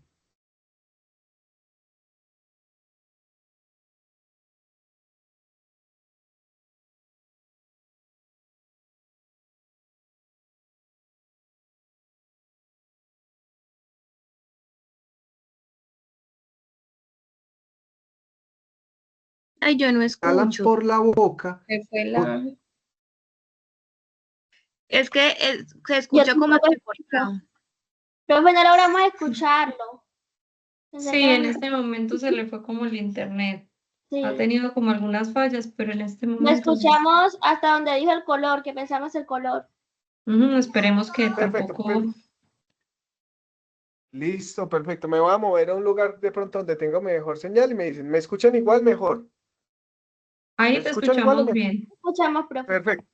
Ay, yo no Jalan escucho. por la boca. Se fue Por- la... Es que se escucha como tampoco entrecortado. Profe, no logramos escucharlo. Sí, en este momento se le fue como el internet. Sí. Ha tenido como algunas fallas, pero en este Lo momento escuchamos hasta donde dijo el color, que pensamos el color. esperemos que Perfecto, tampoco. Listo, perfecto. Me voy a mover a un lugar de pronto donde tenga mejor señal y me dicen, ¿me escuchan igual mejor? Ahí ¿Me te escuchan igual o escuchamos mejor? bien. Escuchamos, profe. Perfecto.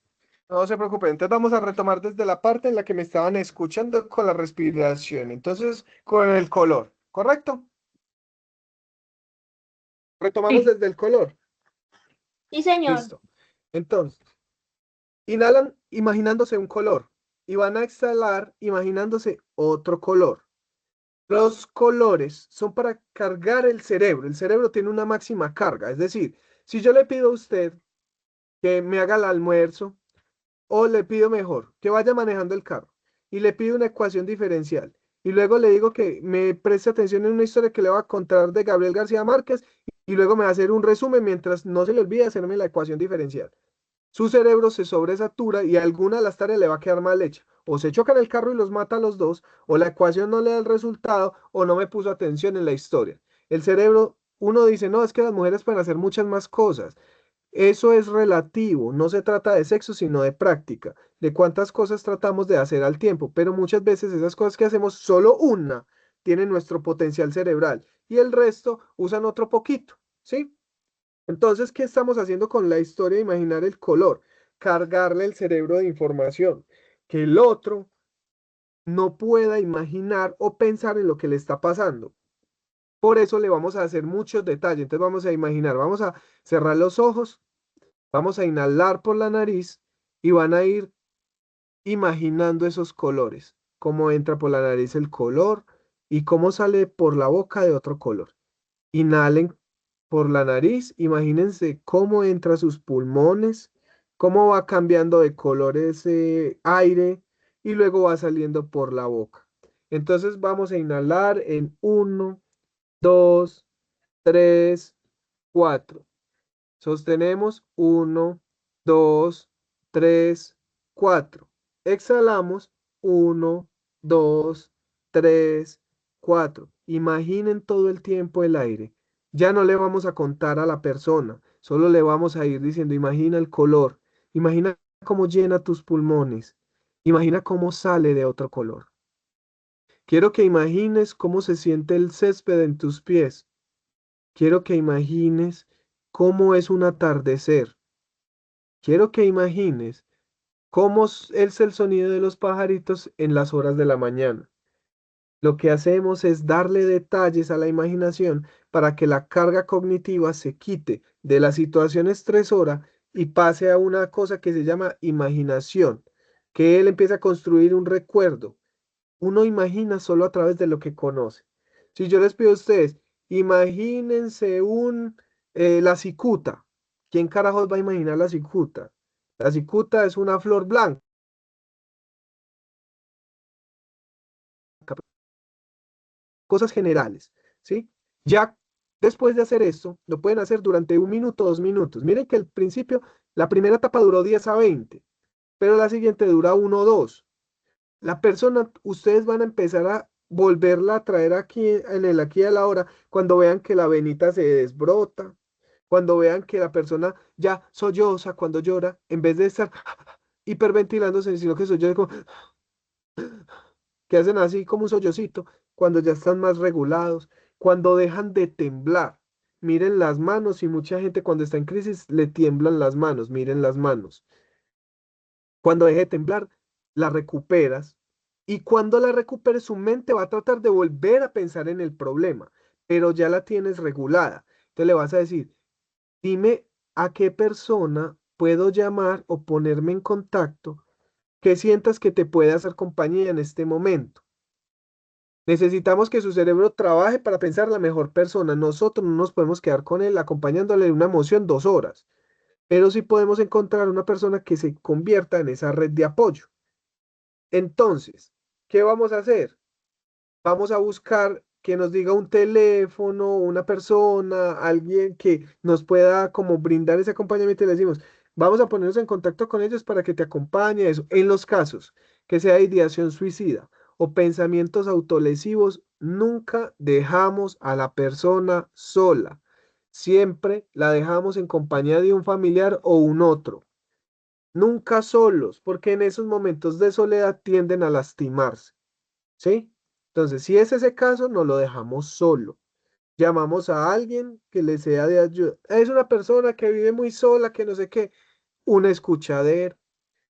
No se preocupen. Entonces vamos a retomar desde la parte en la que me estaban escuchando con la respiración. Entonces, con el color, ¿correcto? Retomamos Sí. desde el color. Sí, señor. Listo. Entonces, inhalan imaginándose un color y van a exhalar imaginándose otro color. Los colores son para cargar el cerebro. El cerebro tiene una máxima carga. Es decir, si yo le pido a usted que me haga el almuerzo, o le pido mejor que vaya manejando el carro y le pido una ecuación diferencial y luego le digo que me preste atención en una historia que le va a contar de Gabriel García Márquez y luego me va a hacer un resumen mientras no se le olvide hacerme la ecuación diferencial. Su cerebro se sobresatura y alguna de las tareas le va a quedar mal hecha. O se chocan el carro y los mata a los dos, o la ecuación no le da el resultado, o no me puso atención en la historia. El cerebro, uno dice, no, es que las mujeres pueden hacer muchas más cosas. Eso es relativo, no se trata de sexo, sino de práctica, de cuántas cosas tratamos de hacer al tiempo, pero muchas veces esas cosas que hacemos, solo una tiene nuestro potencial cerebral y el resto usan otro poquito, ¿sí? Entonces, ¿qué estamos haciendo con la historia de imaginar el color? Cargarle el cerebro de información, que el otro no pueda imaginar o pensar en lo que le está pasando. Por eso le vamos a hacer muchos detalles. Entonces vamos a imaginar, vamos a cerrar los ojos, vamos a inhalar por la nariz y van a ir imaginando esos colores, cómo entra por la nariz el color y cómo sale por la boca de otro color. Inhalen por la nariz, imagínense cómo entra a sus pulmones, cómo va cambiando de color ese aire y luego va saliendo por la boca. Entonces vamos a inhalar en 1, 2, 3, 4. Sostenemos 1, 2, 3, 4. Exhalamos 1, 2, 3, 4. Imaginen todo el tiempo el aire. Ya no le vamos a contar a la persona, solo le vamos a ir diciendo, imagina el color, imagina cómo llena tus pulmones, imagina cómo sale de otro color. Quiero que imagines cómo se siente el césped en tus pies. Quiero que imagines cómo es un atardecer. Quiero que imagines cómo es el sonido de los pajaritos en las horas de la mañana. Lo que hacemos es darle detalles a la imaginación para que la carga cognitiva se quite de la situación estresora y pase a una cosa que se llama imaginación, que él empieza a construir un recuerdo. Uno imagina solo a través de lo que conoce. Si yo les pido a ustedes, imagínense la cicuta. ¿Quién carajos va a imaginar la cicuta? La cicuta es una flor blanca. Cosas generales, ¿sí? Ya después de hacer esto, lo pueden hacer durante 1 minuto, 2 minutos. Miren que al principio, la primera etapa duró 10 a 20, pero la siguiente dura 1 o 2. La persona, ustedes van a empezar a volverla a traer aquí, en el aquí y a la hora, cuando vean que la venita se desbrota, cuando vean que la persona ya solloza cuando llora, en vez de estar hiperventilándose, sino que solloza como, que hacen así como un sollocito, cuando ya están más regulados, cuando dejan de temblar. Miren las manos y mucha gente cuando está en crisis le tiemblan las manos, miren las manos. Cuando deje de temblar, la recuperas y cuando la recuperes, su mente va a tratar de volver a pensar en el problema, pero ya la tienes regulada. Entonces le vas a decir, dime a qué persona puedo llamar o ponerme en contacto que sientas que te puede hacer compañía en este momento. Necesitamos que su cerebro trabaje para pensar la mejor persona. Nosotros no nos podemos quedar con él acompañándole en una emoción 2 horas, pero sí podemos encontrar una persona que se convierta en esa red de apoyo. Entonces, ¿qué vamos a hacer? Vamos a buscar que nos diga un teléfono, una persona, alguien que nos pueda como brindar ese acompañamiento y le decimos, vamos a ponernos en contacto con ellos para que te acompañe eso. En los casos que sea ideación suicida o pensamientos autolesivos, nunca dejamos a la persona sola. Siempre la dejamos en compañía de un familiar o un otro. Nunca solos, porque en esos momentos de soledad tienden a lastimarse. ¿Sí? Entonces, si es ese caso, no lo dejamos solo. Llamamos a alguien que le sea de ayuda. Es una persona que vive muy sola, que no sé qué, una escuchadera.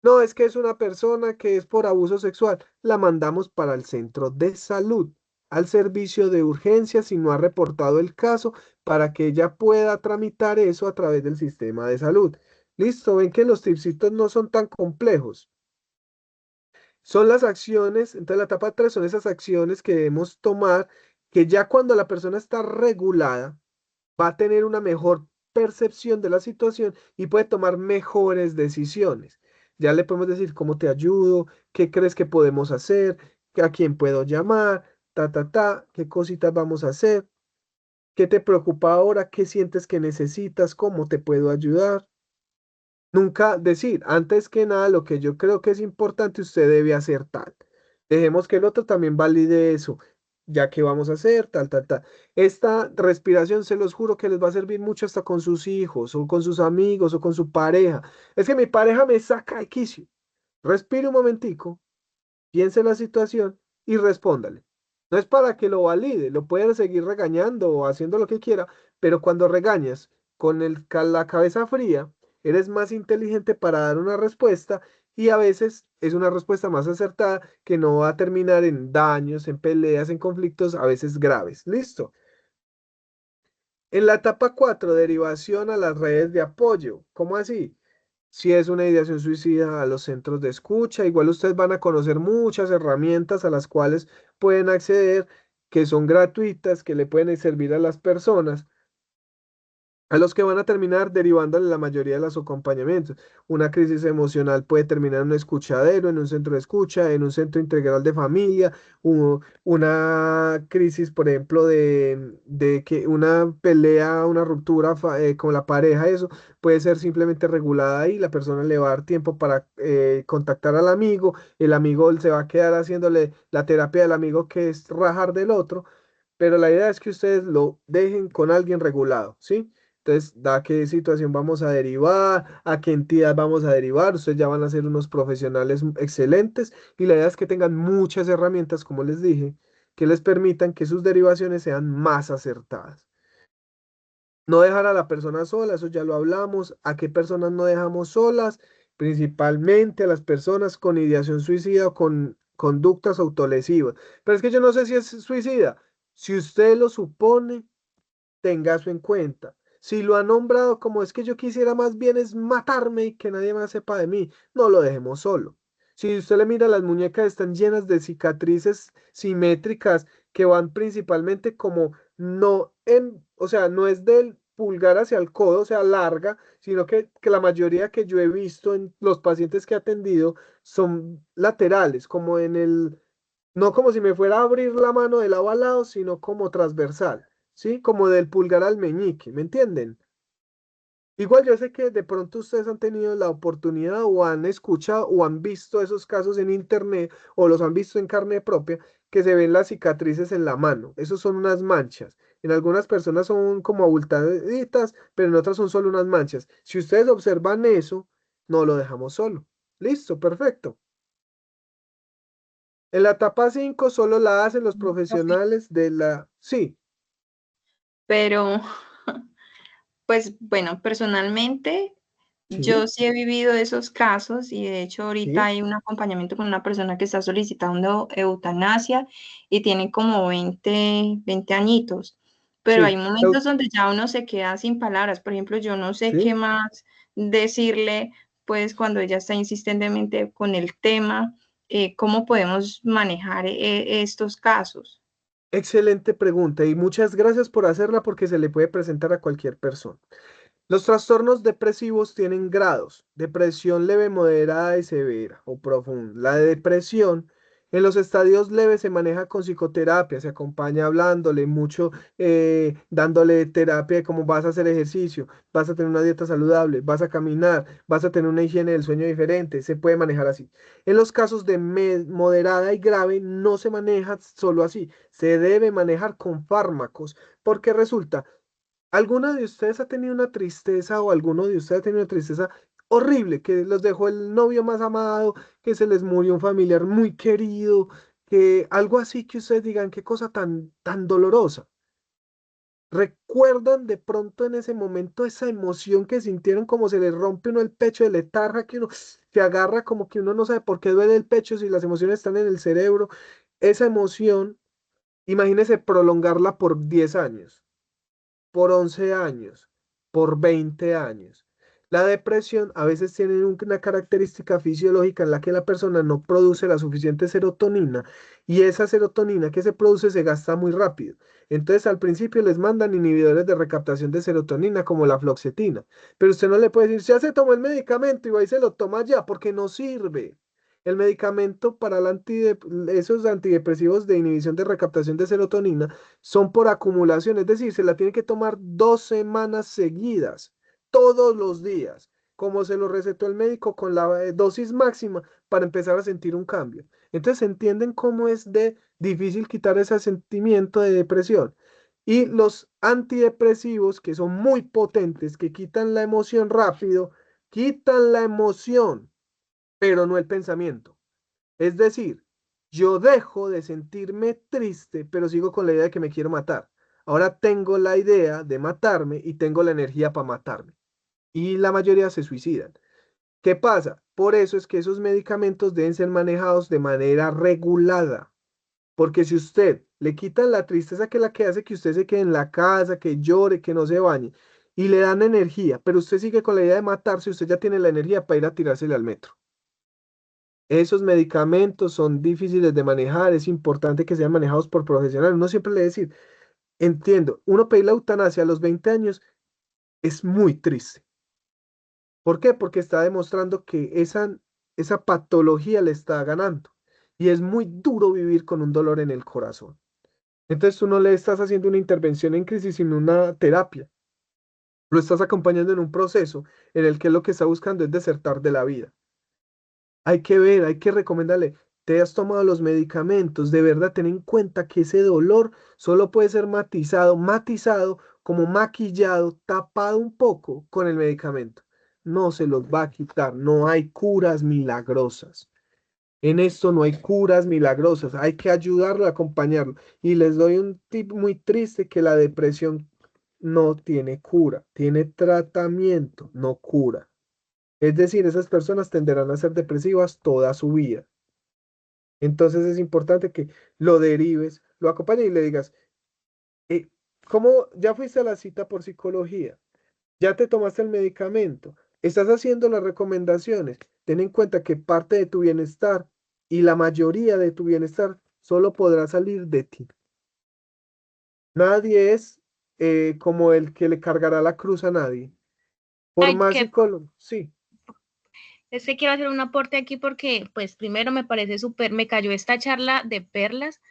No, es que es una persona que es por abuso sexual. La mandamos para el centro de salud, al servicio de urgencias si no ha reportado el caso, para que ella pueda tramitar eso a través del sistema de salud. Listo, ven que los tipsitos no son tan complejos. Son las acciones, entonces la etapa 3 son esas acciones que debemos tomar, que ya cuando la persona está regulada, va a tener una mejor percepción de la situación y puede tomar mejores decisiones. Ya le podemos decir cómo te ayudo, qué crees que podemos hacer, a quién puedo llamar, qué cositas vamos a hacer, qué te preocupa ahora, qué sientes que necesitas, cómo te puedo ayudar. Nunca decir, antes que nada, lo que yo creo que es importante, usted debe hacer tal. Dejemos que el otro también valide eso, ya que vamos a hacer tal, tal, tal. Esta respiración, se los juro que les va a servir mucho hasta con sus hijos, o con sus amigos, o con su pareja. Es que mi pareja me saca de quicio. Respire un momentico, piense la situación y respóndale. No es para que lo valide, lo puede seguir regañando o haciendo lo que quiera, pero cuando regañas con la cabeza fría, eres más inteligente para dar una respuesta y a veces es una respuesta más acertada que no va a terminar en daños, en peleas, en conflictos a veces graves. Listo. En la etapa 4, derivación a las redes de apoyo. ¿Cómo así? Si es una ideación suicida, a los centros de escucha, igual ustedes van a conocer muchas herramientas a las cuales pueden acceder, que son gratuitas, que le pueden servir a las personas. a los que van a terminar derivándole la mayoría de los acompañamientos. Una crisis emocional puede terminar en un escuchadero, en un centro de escucha, en un centro integral de familia, una crisis, por ejemplo, de que una pelea, una ruptura con la pareja, eso puede ser simplemente regulada ahí, la persona le va a dar tiempo para contactar al amigo, el amigo se va a quedar haciéndole la terapia del amigo que es rajar del otro, pero la idea es que ustedes lo dejen con alguien regulado, ¿sí? Entonces, ¿a qué situación vamos a derivar? ¿A qué entidad vamos a derivar? Ustedes ya van a ser unos profesionales excelentes y la idea es que tengan muchas herramientas, como les dije, que les permitan que sus derivaciones sean más acertadas. No dejar a la persona sola, eso ya lo hablamos. ¿A qué personas no dejamos solas? Principalmente a las personas con ideación suicida o con conductas autolesivas. Pero es que yo no sé si es suicida. Si usted lo supone, tenga eso en cuenta. Si lo ha nombrado como es que yo quisiera más bien es matarme y que nadie más sepa de mí, no lo dejemos solo. Si usted le mira, las muñecas están llenas de cicatrices simétricas que van principalmente como no en, o sea, no es del pulgar hacia el codo, o sea, larga, sino que la mayoría que yo he visto en los pacientes que he atendido son laterales, como en el, no como si me fuera a abrir la mano de lado a lado, sino como transversal. ¿Sí? Como del pulgar al meñique, ¿me entienden? Igual yo sé que de pronto ustedes han tenido la oportunidad o han escuchado o han visto esos casos en internet o los han visto en carne propia que se ven las cicatrices en la mano. Esos son unas manchas. En algunas personas son como abultaditas, pero en otras son solo unas manchas. Si ustedes observan eso, no lo dejamos solo. Listo, perfecto. En la etapa 5 solo la hacen los profesionales de la... Sí, Pero, pues bueno, personalmente yo sí, sí he vivido esos casos y de hecho ahorita sí, hay un acompañamiento con una persona que está solicitando eutanasia y tiene como 20 añitos, pero sí. hay momentos donde ya uno se queda sin palabras. Por ejemplo, yo no sé qué Sí. más decirle, pues cuando ella está insistentemente con el tema, cómo podemos manejar estos casos. Excelente pregunta y muchas gracias por hacerla porque se le puede presentar a cualquier persona. Los trastornos depresivos tienen grados: depresión leve, moderada y severa o profunda. La depresión en los estadios leves se maneja con psicoterapia, se acompaña hablándole mucho, dándole terapia de cómo vas a hacer ejercicio, vas a tener una dieta saludable, vas a caminar, vas a tener una higiene del sueño diferente, se puede manejar así. En los casos de moderada y grave no se maneja solo así, se debe manejar con fármacos, porque resulta, ¿alguna de ustedes ha tenido una tristeza o alguno de ustedes ha tenido una tristeza horrible, que los dejó el novio más amado, que se les murió un familiar muy querido, que algo así que ustedes digan, qué cosa tan dolorosa? ¿Recuerdan de pronto en ese momento esa emoción que sintieron como se les rompe uno el pecho de letarra, que uno se agarra como que uno no sabe por qué duele el pecho si las emociones están en el cerebro? Esa emoción, imagínese prolongarla por 10 años, por 11 años, por 20 años. La depresión a veces tiene una característica fisiológica en la que la persona no produce la suficiente serotonina y esa serotonina que se produce se gasta muy rápido. Entonces al principio les mandan inhibidores de recaptación de serotonina como la fluoxetina, pero usted no le puede decir, ya se tomó el medicamento y va y se lo toma ya porque no sirve. El medicamento para esos antidepresivos de inhibición de recaptación de serotonina son por acumulación, es decir, se la tiene que tomar 2 semanas seguidas, todos los días, como se lo recetó el médico con la dosis máxima para empezar a sentir un cambio. Entonces, ¿entienden cómo es de difícil quitar ese sentimiento de depresión? Y los antidepresivos, que son muy potentes, que quitan la emoción rápido, quitan la emoción, pero no el pensamiento. Es decir, yo dejo de sentirme triste, pero sigo con la idea de que me quiero matar. Ahora tengo la idea de matarme y tengo la energía para matarme. Y la mayoría se suicidan. ¿Qué pasa? Por eso es que esos medicamentos deben ser manejados de manera regulada. Porque si usted le quitan la tristeza, que es la que hace que usted se quede en la casa, que llore, que no se bañe, y le dan energía, pero usted sigue con la idea de matarse, usted ya tiene la energía para ir a tirársele al metro. Esos medicamentos son difíciles de manejar, es importante que sean manejados por profesionales. Uno siempre le decir, entiendo, uno pedir la eutanasia a los 20 años es muy triste. ¿Por qué? Porque está demostrando que esa patología le está ganando. Y es muy duro vivir con un dolor en el corazón. Entonces tú no le estás haciendo una intervención en crisis, sino una terapia. Lo estás acompañando en un proceso en el que lo que está buscando es desertar de la vida. Hay que ver, hay que recomendarle, te has tomado los medicamentos, de verdad ten en cuenta que ese dolor solo puede ser matizado, como maquillado, tapado un poco con el medicamento. No se los va a quitar, no hay curas milagrosas. En esto no hay curas milagrosas, hay que ayudarlo, acompañarlo. Y les doy un tip muy triste que la depresión no tiene cura, tiene tratamiento, no cura. Es decir, esas personas tenderán a ser depresivas toda su vida. Entonces es importante que lo derives, lo acompañes y le digas, eh, ¿cómo ya fuiste a la cita por psicología? ¿Ya te tomaste el medicamento? ¿Estás haciendo las recomendaciones? Ten en cuenta que parte de tu bienestar y la mayoría de tu bienestar solo podrá salir de ti. Nadie es como el que le cargará la cruz a nadie. Por Ay, más que psicólogo, sí, es que quiero hacer un aporte aquí porque, pues, primero me parece súper, me cayó esta charla de perlas,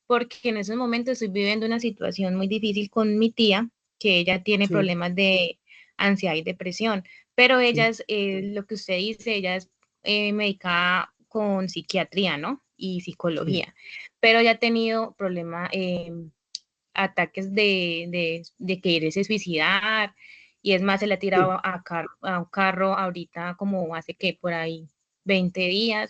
porque en esos momentos estoy viviendo una situación muy difícil con mi tía, que ella tiene sí, problemas de ansiedad y depresión, pero ella sí, es, lo que usted dice, ella es medicada con psiquiatría, ¿no? Y sí, psicología, pero ella ha tenido problemas, ataques de quererse suicidar, y es más, se le ha tirado sí. a un carro ahorita como hace que por ahí 20 días,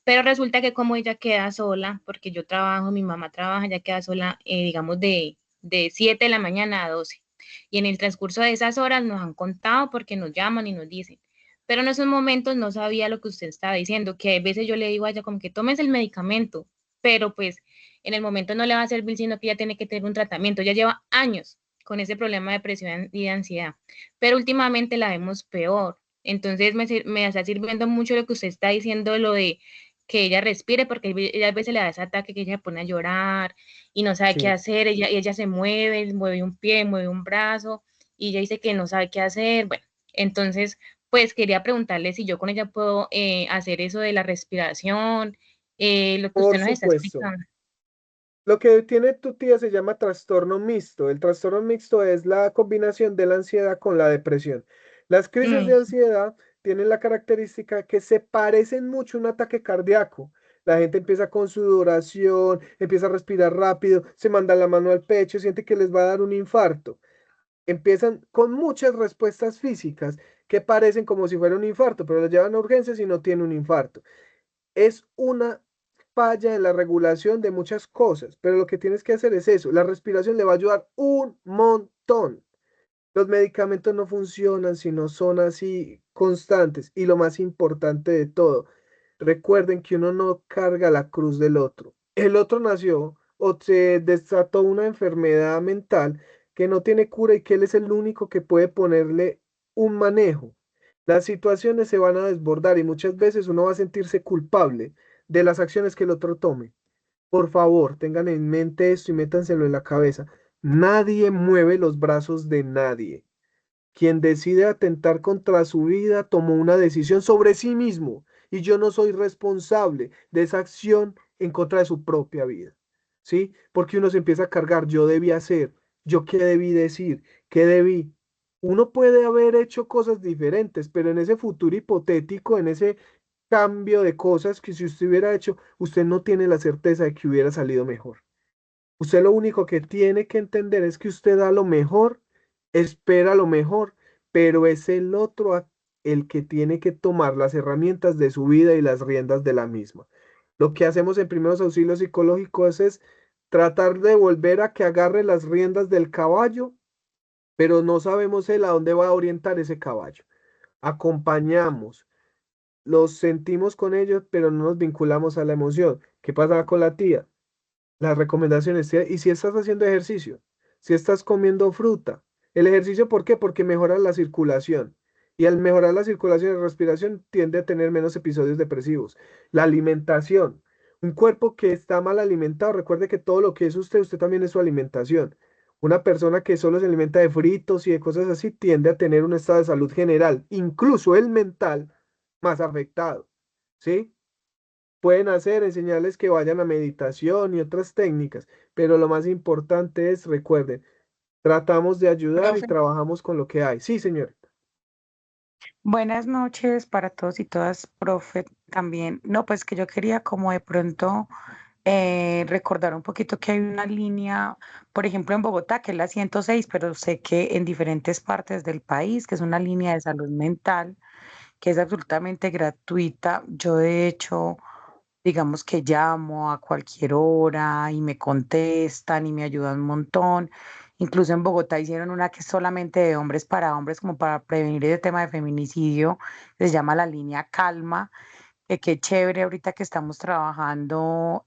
pero resulta que como ella queda sola, porque yo trabajo, mi mamá trabaja, ella queda sola, digamos, de 7 de la mañana a 12. Y en el transcurso de esas horas nos han contado porque nos llaman y nos dicen. Pero en esos momentos no sabía lo que usted estaba diciendo, que a veces yo le digo a ella como que tomes el medicamento, pero pues en el momento no le va a servir, sino que ella tiene que tener un tratamiento. Ya lleva años con ese problema de depresión y de ansiedad, pero últimamente la vemos peor. Entonces me está sirviendo mucho lo que usted está diciendo, lo de que ella respire, porque ella a veces le da ese ataque que ella se pone a llorar y no sabe qué Sí. hacer, ella se mueve, mueve un pie, mueve un brazo, y ella dice que no sabe qué hacer. Bueno, entonces, pues quería preguntarle si yo con ella puedo hacer eso de la respiración, lo que usted Por nos está supuesto. explicando. Lo que tiene tu tía se llama trastorno mixto. El trastorno mixto es la combinación de la ansiedad con la depresión. Las crisis Mm, de ansiedad tienen la característica que se parecen mucho a un ataque cardíaco. La gente empieza con sudoración, empieza a respirar rápido, se manda la mano al pecho, siente que les va a dar un infarto. Empiezan con muchas respuestas físicas que parecen como si fuera un infarto, pero las llevan a urgencias y no tiene un infarto. Es una falla en la regulación de muchas cosas, pero lo que tienes que hacer es eso. La respiración le va a ayudar un montón. Los medicamentos no funcionan si no son así constantes. Y lo más importante de todo, recuerden que uno no carga la cruz del otro. El otro nació o se desató una enfermedad mental que no tiene cura y que él es el único que puede ponerle un manejo. Las situaciones se van a desbordar y muchas veces uno va a sentirse culpable de las acciones que el otro tome. Por favor, tengan en mente esto y métanselo en la cabeza. Nadie mueve los brazos de nadie. Quien decide atentar contra su vida tomó una decisión sobre sí mismo y yo no soy responsable de esa acción en contra de su propia vida. ¿Sí? Porque uno se empieza a cargar, yo debí hacer, yo qué debí decir, qué debí. Uno puede haber hecho cosas diferentes, pero en ese futuro hipotético, en ese cambio de cosas que si usted hubiera hecho, usted no tiene la certeza de que hubiera salido mejor. Usted lo único que tiene que entender es que usted da lo mejor, espera lo mejor, pero es el otro el que tiene que tomar las herramientas de su vida y las riendas de la misma. Lo que hacemos en primeros auxilios psicológicos es tratar de volver a que agarre las riendas del caballo, pero no sabemos él a dónde va a orientar ese caballo. Acompañamos, los sentimos con ellos, pero no nos vinculamos a la emoción. ¿Qué pasa con la tía? Las recomendaciones, ¿sí? Y si estás haciendo ejercicio, si estás comiendo fruta, el ejercicio, ¿por qué? Porque mejora la circulación. Y al mejorar la circulación y la respiración tiende a tener menos episodios depresivos. La alimentación. Un cuerpo que está mal alimentado, recuerde que todo lo que es usted, usted también es su alimentación. Una persona que solo se alimenta de fritos y de cosas así tiende a tener un estado de salud general, incluso el mental, más afectado, ¿sí? Pueden enseñarles que vayan a meditación y otras técnicas, pero lo más importante es, recuerden, tratamos de ayudar y Profe, trabajamos con lo que hay. Sí, señorita. buenas noches para todos y todas, profe, también. No, pues que yo quería como de pronto recordar un poquito que hay una línea, por ejemplo, en Bogotá, que es la 106, pero sé que en diferentes partes del país, que es una línea de salud mental, que es absolutamente gratuita. Yo de hecho, digamos que llamo a cualquier hora y me contestan y me ayudan un montón. Incluso en Bogotá hicieron una que es solamente de hombres para hombres, como para prevenir el tema de feminicidio, se llama la línea Calma, que qué chévere ahorita que estamos trabajando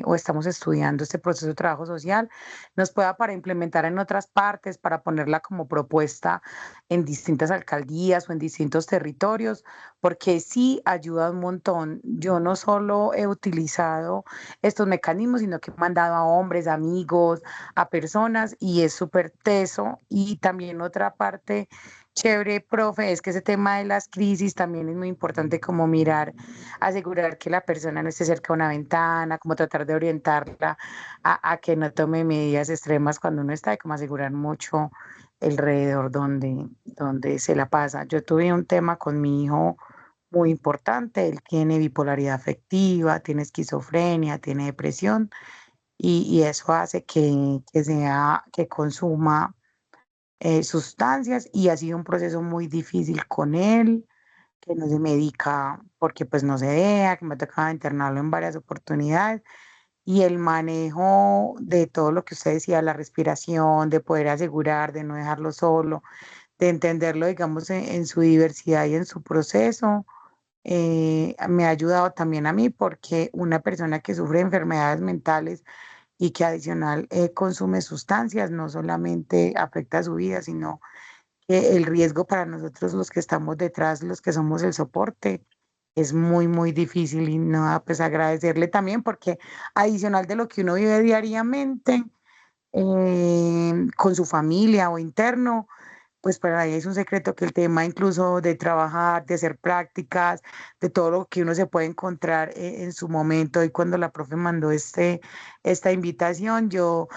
o estamos estudiando este proceso de trabajo social, nos pueda para implementar en otras partes, para ponerla como propuesta en distintas alcaldías o en distintos territorios, porque sí ayuda un montón. Yo no solo he utilizado estos mecanismos, sino que he mandado a hombres, amigos, a personas y es súper teso. Y también otra parte chévere, profe, es que ese tema de las crisis también es muy importante como mirar, asegurar que la persona no esté cerca de una ventana, como tratar de orientarla a que no tome medidas extremas cuando uno está y como asegurar mucho alrededor donde se la pasa. Yo tuve un tema con mi hijo muy importante, él tiene bipolaridad afectiva, tiene esquizofrenia, tiene depresión y eso hace que consuma sustancias y ha sido un proceso muy difícil con él, que no se medica porque pues no se deja, que me ha tocado internarlo en varias oportunidades y el manejo de todo lo que usted decía, la respiración, de poder asegurar, de no dejarlo solo, de entenderlo, digamos, en su diversidad y en su proceso. Me ha ayudado también a mí porque una persona que sufre de enfermedades mentales y que adicional consume sustancias, no solamente afecta su vida, sino que el riesgo para nosotros los que estamos detrás, los que somos el soporte, es muy, muy difícil y no, pues agradecerle también porque adicional de lo que uno vive diariamente con su familia o interno, pues para ella es un secreto que el tema incluso de trabajar, de hacer prácticas, de todo lo que uno se puede encontrar en su momento. Y cuando la profe mandó esta invitación, yo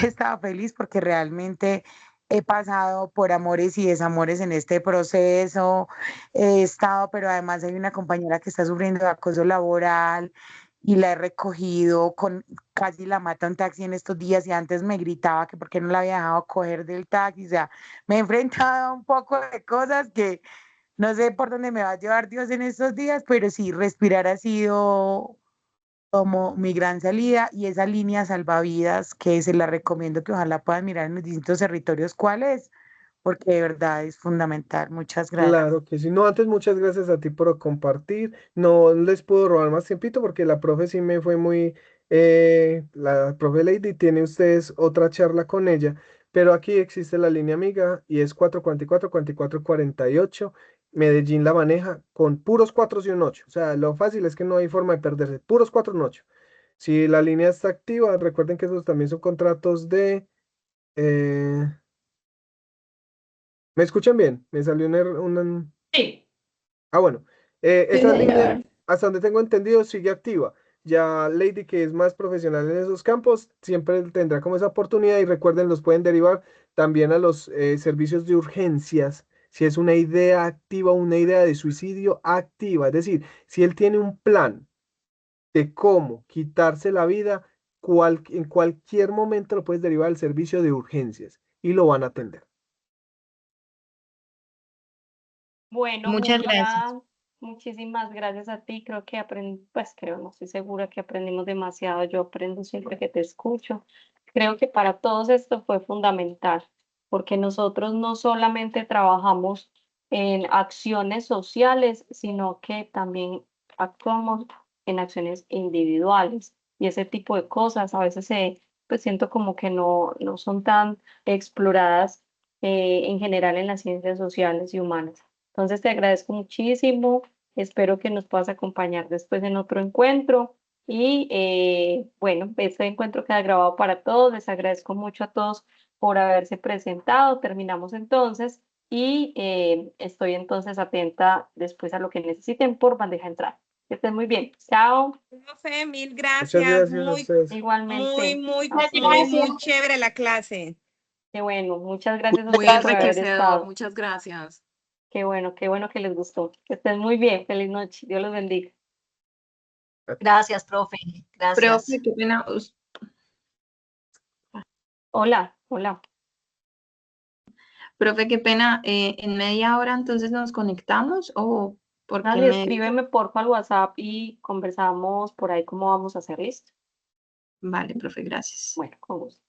estaba feliz porque realmente he pasado por amores y desamores en este proceso. He estado, pero además hay una compañera que está sufriendo de acoso laboral y la he recogido con casi la mata un taxi en estos días y antes me gritaba que por qué no la había dejado coger del taxi. O sea, me he enfrentado a un poco de cosas que no sé por dónde me va a llevar Dios en estos días, pero sí, respirar ha sido como mi gran salida y esa línea salvavidas que se la recomiendo que ojalá puedan mirar en los distintos territorios cuál es, porque de verdad es fundamental. Muchas gracias. Claro que sí. No, antes muchas gracias a ti por compartir. No les puedo robar más tiempito porque la profe sí me fue muy... la profe Lady tiene ustedes otra charla con ella, pero aquí existe la línea amiga y es 444-4448. Medellín la maneja con puros 4 y un 8. O sea, lo fácil es que no hay forma de perderse. Puros 4 y un 8. Si la línea está activa, recuerden que esos también son contratos de... eh, ¿me escuchan bien? Me salió un... Sí. Ah, bueno, Sí, esa línea, señor. hasta donde tengo entendido, sigue activa. Ya Lady, que es más profesional en esos campos, siempre tendrá como esa oportunidad y recuerden, los pueden derivar también a los servicios de urgencias. Si es una idea activa, una idea de suicidio activa, es decir, si él tiene un plan de cómo quitarse la vida, en cualquier momento lo puedes derivar al servicio de urgencias y lo van a atender. Bueno, Muchas gracias. muchísimas gracias a ti. Creo que aprendí, pues creo, no estoy segura que aprendimos demasiado. Yo aprendo siempre que te escucho. Creo que para todos esto fue fundamental, porque nosotros no solamente trabajamos en acciones sociales, sino que también actuamos en acciones individuales. Y ese tipo de cosas a veces pues siento como que no son tan exploradas en general en las ciencias sociales y humanas. Entonces te agradezco muchísimo, espero que nos puedas acompañar después en otro encuentro y bueno, este encuentro queda grabado para todos, les agradezco mucho a todos por haberse presentado. Terminamos entonces y estoy entonces atenta después a lo que necesiten por bandeja de entrada. Que estén muy bien. Chao. Profe, mil Muchas gracias. gracias a Muy, ustedes. Igualmente. muy chévere la clase. Qué bueno. Muchas gracias a Muy ustedes por haber enriquecedor, estado. muchas gracias. Qué bueno que les gustó. Que estén muy bien. Feliz noche. Dios los bendiga. Gracias, profe. Gracias. Profe, qué pena. Hola, hola. Profe, qué pena. En media hora entonces nos conectamos o porque Dale, escríbeme porfa al WhatsApp y conversamos por ahí cómo vamos a hacer, ¿listo? Vale, profe, gracias. Bueno, con gusto.